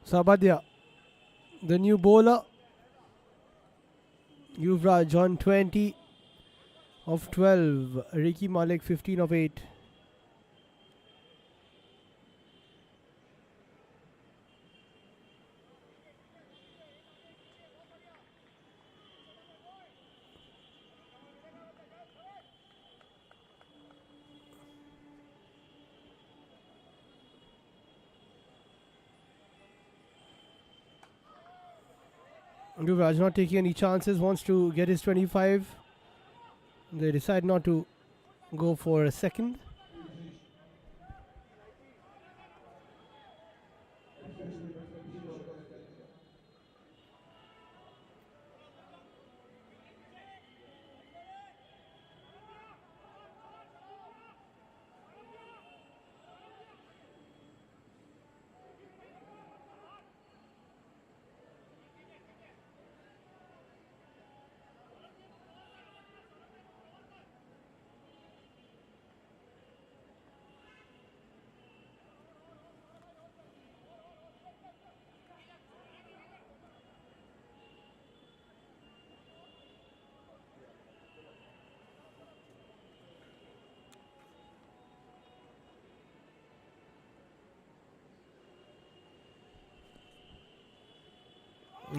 Sabadia, the new bowler. Yuvraj on 20 of 12. Ricky Malik 15 of 8. Yuvraj not taking any chances, wants to get his 25. They decide not to go for a second.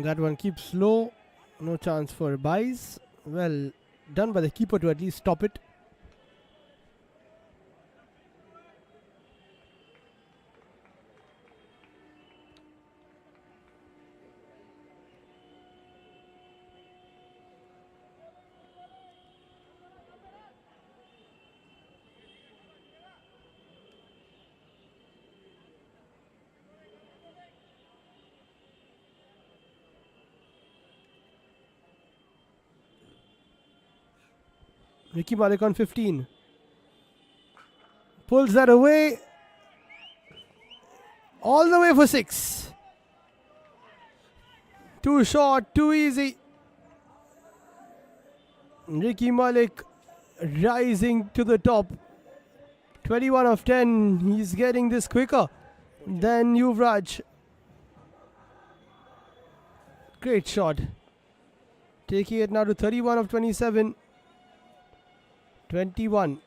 That one keeps low. No chance for buys. Well done by the keeper to at least stop it. Ricky Malik on 15. Pulls that away. All the way for 6. Too short, too easy. Ricky Malik rising to the top. 21 of 10. He's getting this quicker than Yuvraj. Great shot. Taking it now to 31 of 27. 21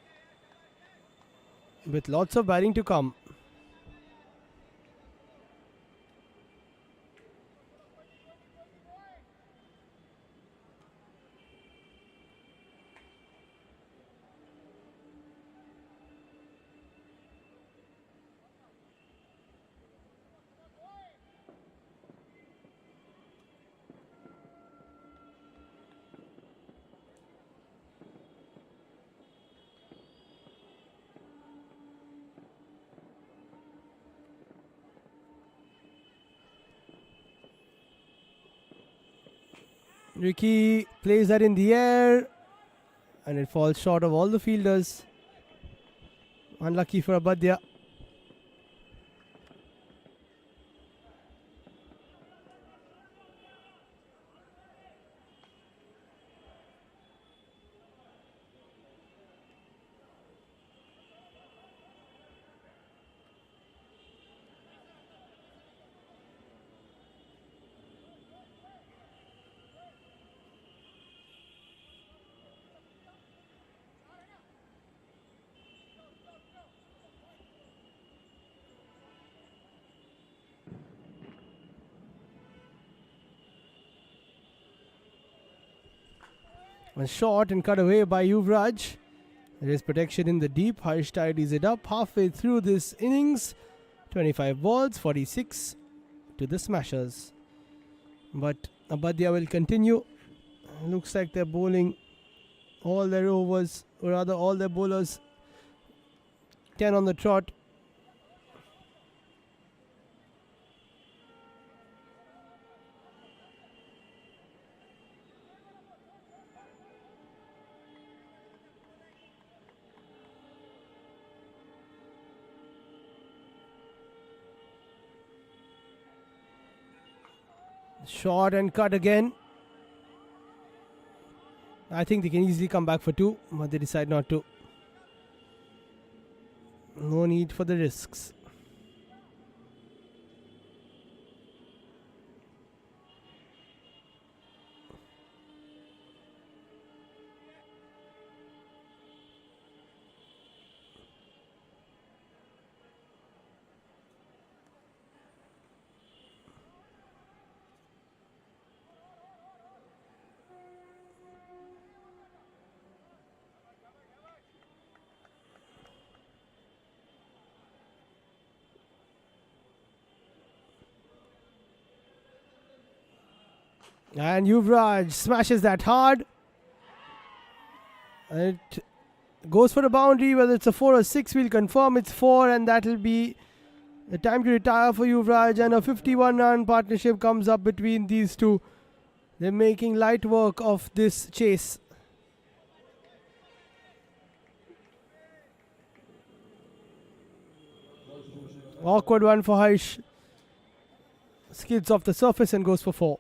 with lots of batting to come. Ricky plays that in the air and it falls short of all the fielders. Unlucky for Abadya. A shot and cut away by Yuvraj. There is protection in the deep. Harsh tidies it up halfway through this innings. 25 balls, 46 to the Smashers. But Abadya will continue. Looks like they're bowling all their overs, or rather all their bowlers 10 on the trot. Shot and cut again. I think they can easily come back for 2, but they decide not to. No need for the risks. And Yuvraj smashes that hard. It goes for a boundary. Whether it's a 4 or 6, we'll confirm it's 4, and that'll be the time to retire for Yuvraj. And a 51-run partnership comes up between these two. They're making light work of this chase. Awkward one for Harsh. Skids off the surface and goes for 4.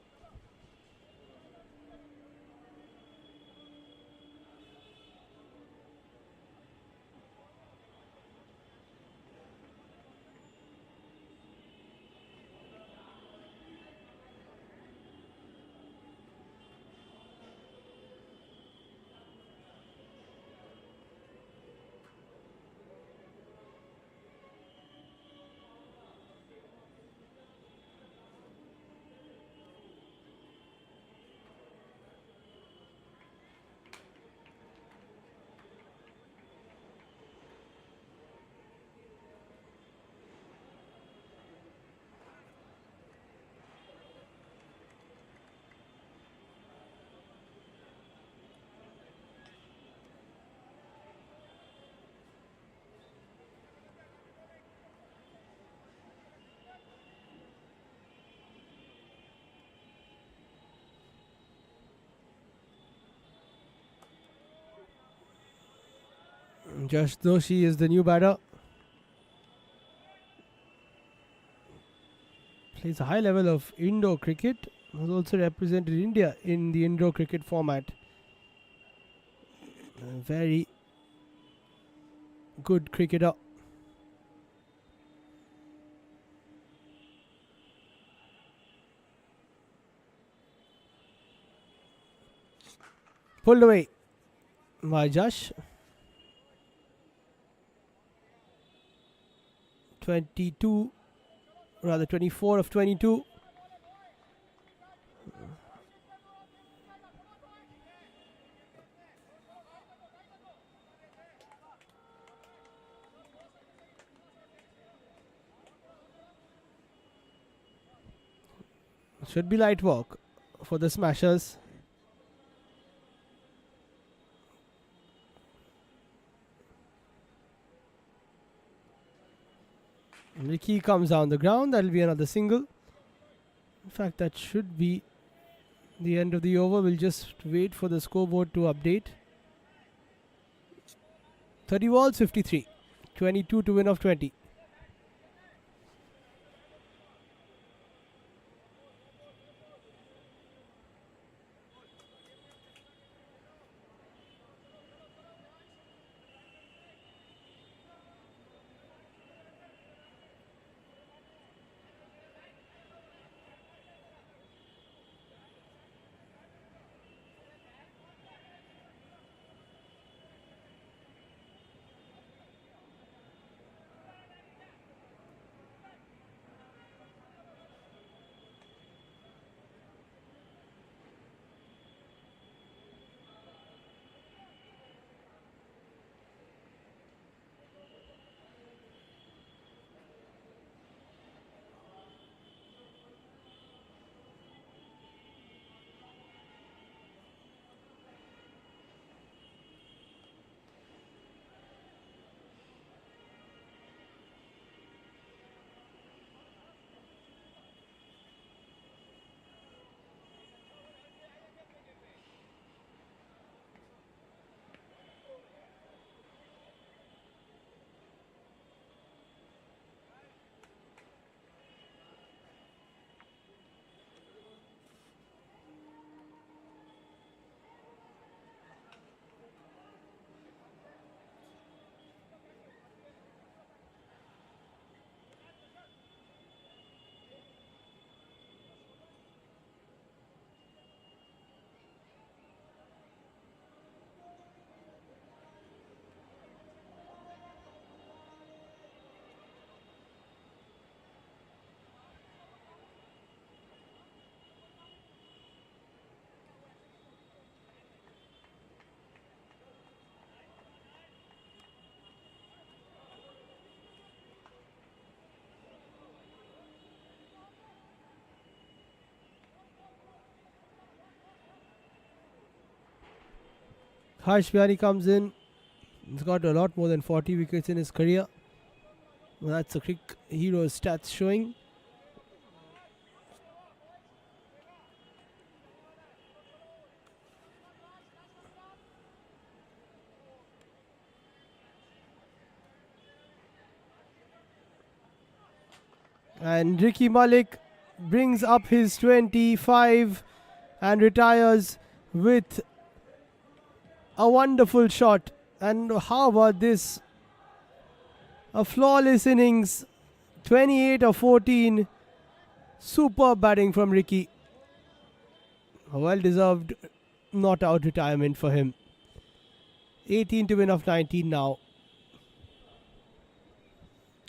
Josh Doshi is the new batter. Plays a high level of indoor cricket. Has also represented India in the indoor cricket format. A very good cricketer. Pulled away by Josh. 22, rather 24 of 22. Should be light work for the Smashers. Ricky comes down the ground. That'll be another single. In fact, that should be the end of the over. We'll just wait for the scoreboard to update. 30 balls, 53. 22 to win of 20. Harsh Bihari comes in. He's got a lot more than 40 wickets in his career. Well, that's a Crick Heroes stats showing. And Ricky Malik brings up his 25 and retires with a wonderful shot. And how about this? A flawless innings, 28 or 14. Superb batting from Ricky. A well-deserved not-out retirement for him. 18 to win of 19 now.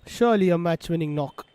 Surely a match-winning knock.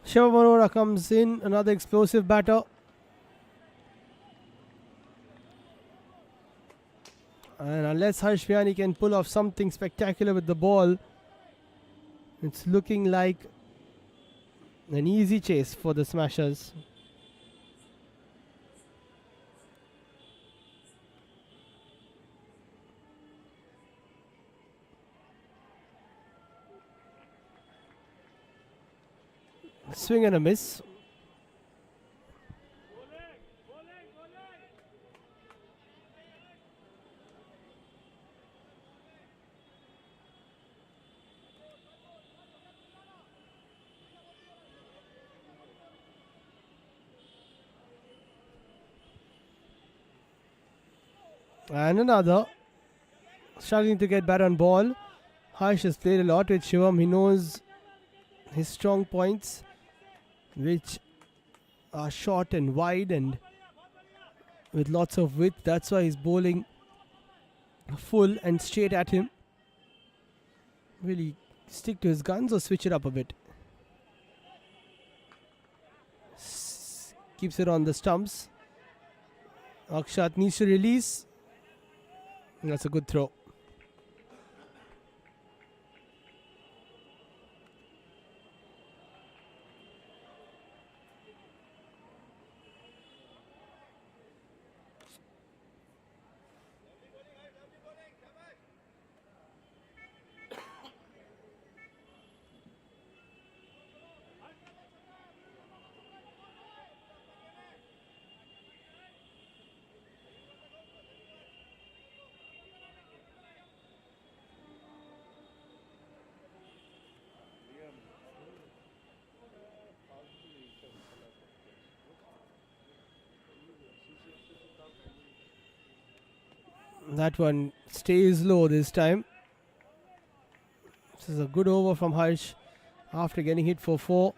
Shivam Arora comes in, another explosive batter. And unless Harsh Bihari can pull off something spectacular with the ball, it's looking like an easy chase for the Smashers. Swing and a miss. And another. Struggling to get better on ball. Harsh has played a lot with Shivam. He knows his strong points, which are short and wide and with lots of width. That's why he's bowling full and straight at him. Will he stick to his guns or switch it up a bit? Keeps it on the stumps. Akshat needs to release. That's a good throw. That one stays low this time. This is a good over from Harsh after getting hit for 4.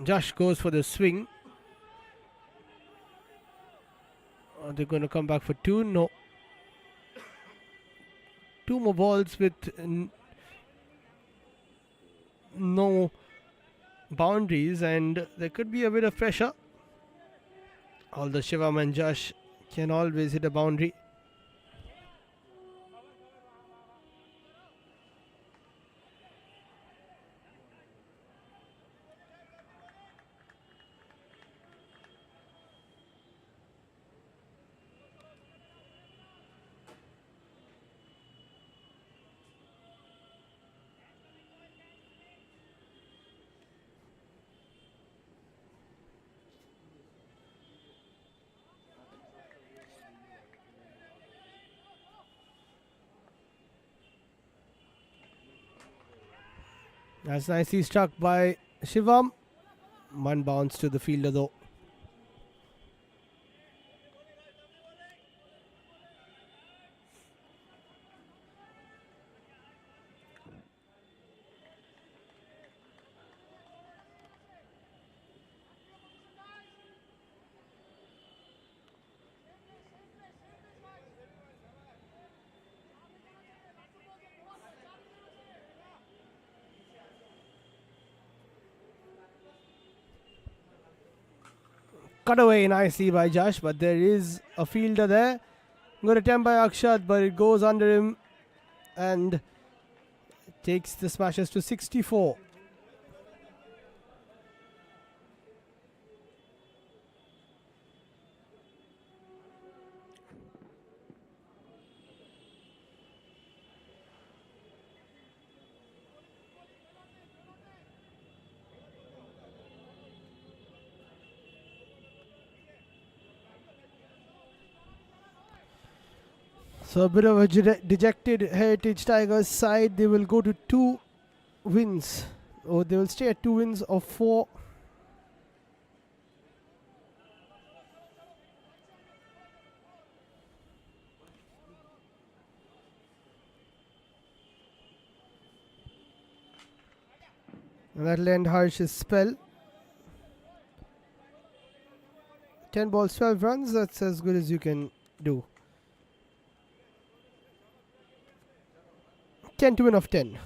Josh goes for the swing. Are they going to come back for 2? No. 2 more balls with no boundaries, and there could be a bit of pressure. Although Shivam and Josh can always hit a boundary. That's nicely struck by Shivam. One bounce to the fielder though. Cut away nicely by Josh, but there is a fielder there. Good attempt by Akshat, but it goes under him and takes the smashes to 64. So a bit of a dejected Heritage Tigers side. They will go to 2 wins. Or they will stay at 2 wins of 4. And that'll end Harsh's spell. 10 balls, 12 runs. That's as good as you can do. 10 to win of 10.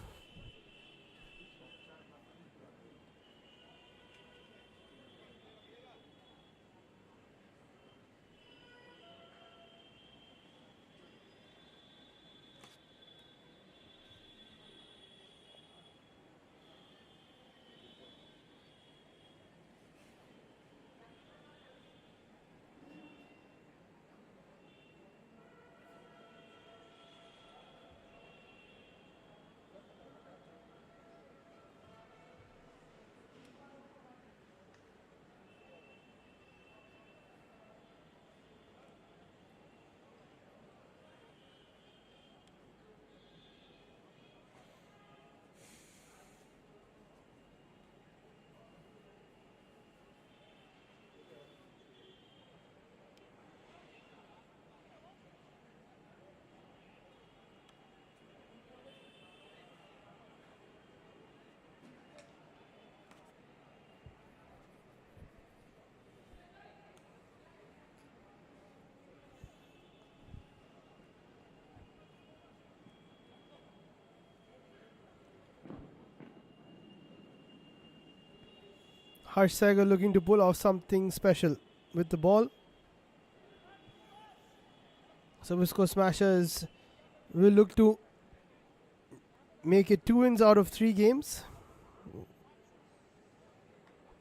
Harsh Sagar looking to pull off something special with the ball. Sobisco Smashers will look to make it 2 wins out of 3 games.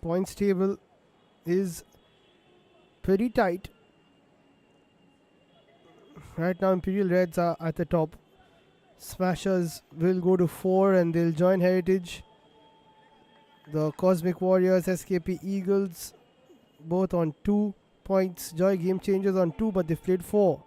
Points table is pretty tight. Right now Imperial Reds are at the top. Smashers will go to 4 and they'll join Heritage. The Cosmic Warriors, SKP Eagles, both on 2 points. Joy Game Changers on 2, but they've played 4.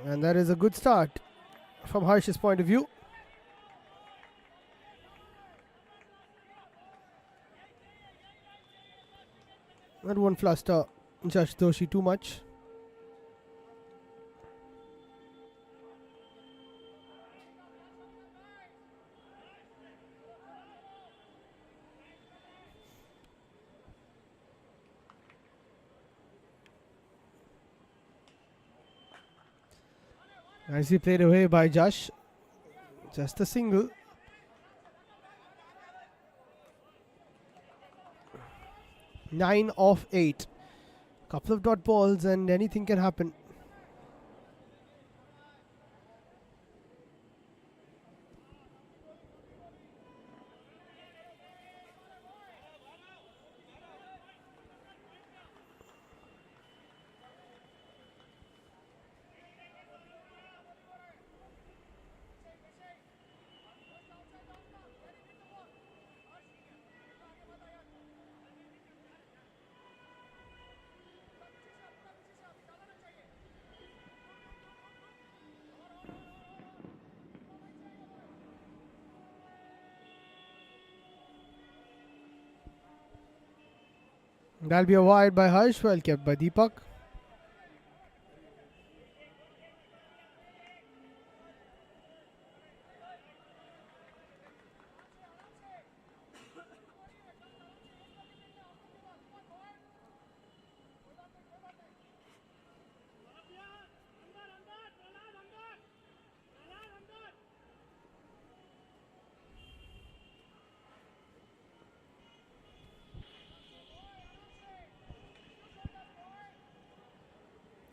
And that is a good start from Harsh's point of view. That won't fluster Josh Doshi too much. Nicely played away by Josh. Just a single. Nine of 8. Couple of dot balls and anything can happen. That'll be a wide by Harsh, well kept by Deepak.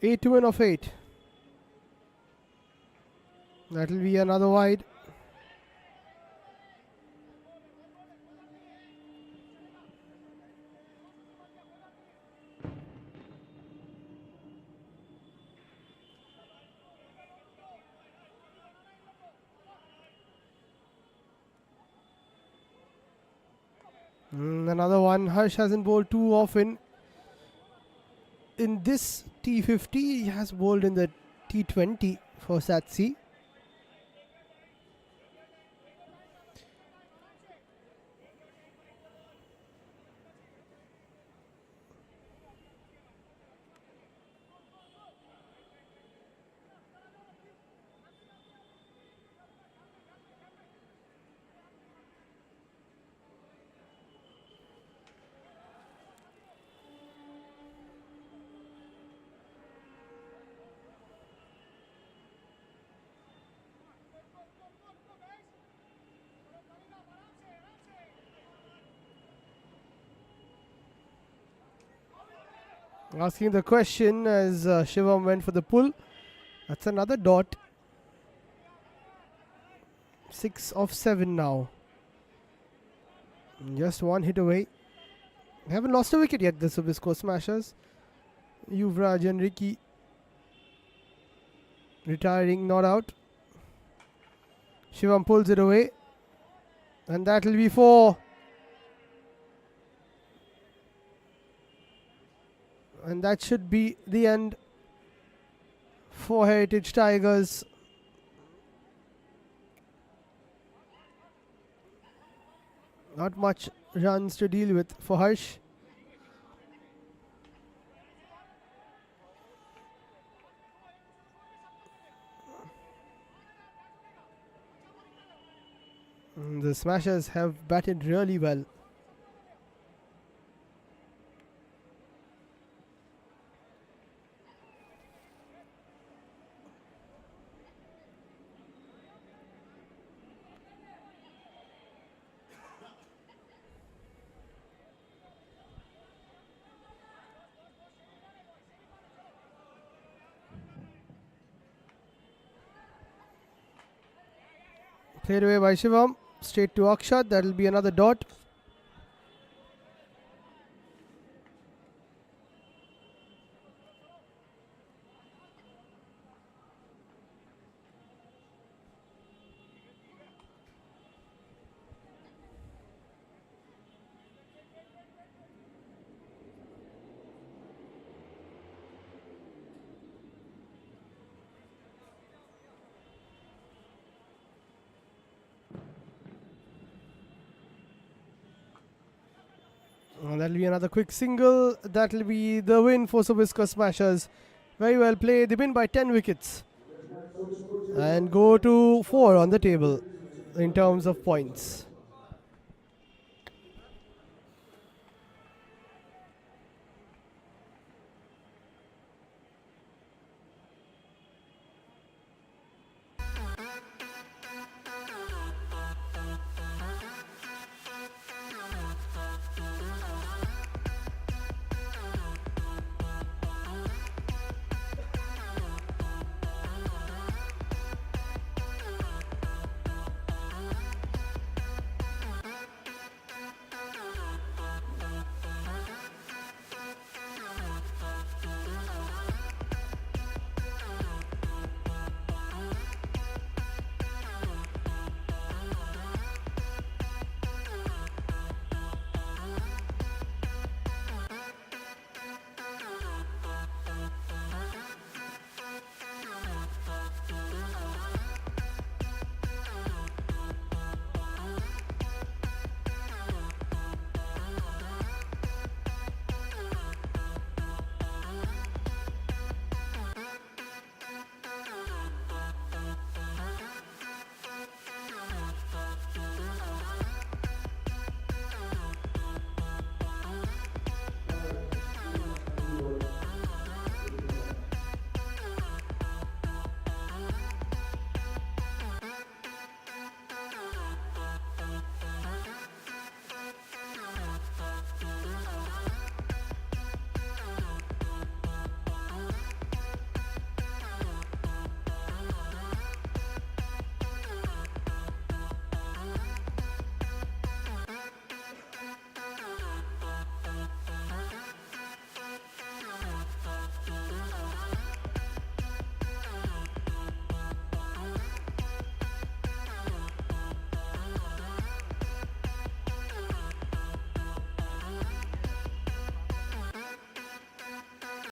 Eight to win of 8. That'll be another wide. Another one. Harsh hasn't bowled too often in this T50. He has bowled in the T20 for CSC. Asking the question as Shivam went for the pull. That's another dot. 6 of 7 now. Just one hit away. Haven't lost a wicket yet, the Sobisco Smashers. Yuvraj and Ricky retiring, not out. Shivam pulls it away. And that will be 4. And that should be the end for Heritage Tigers. Not much runs to deal with for Harsh. The Smashers have batted really well. Played away by Shivam. Straight to Akshat. That'll be another dot. That'll be another quick single. That'll be the win for Sobisco Smashers. Very well played. They win by 10 wickets. And go to 4 on the table in terms of points.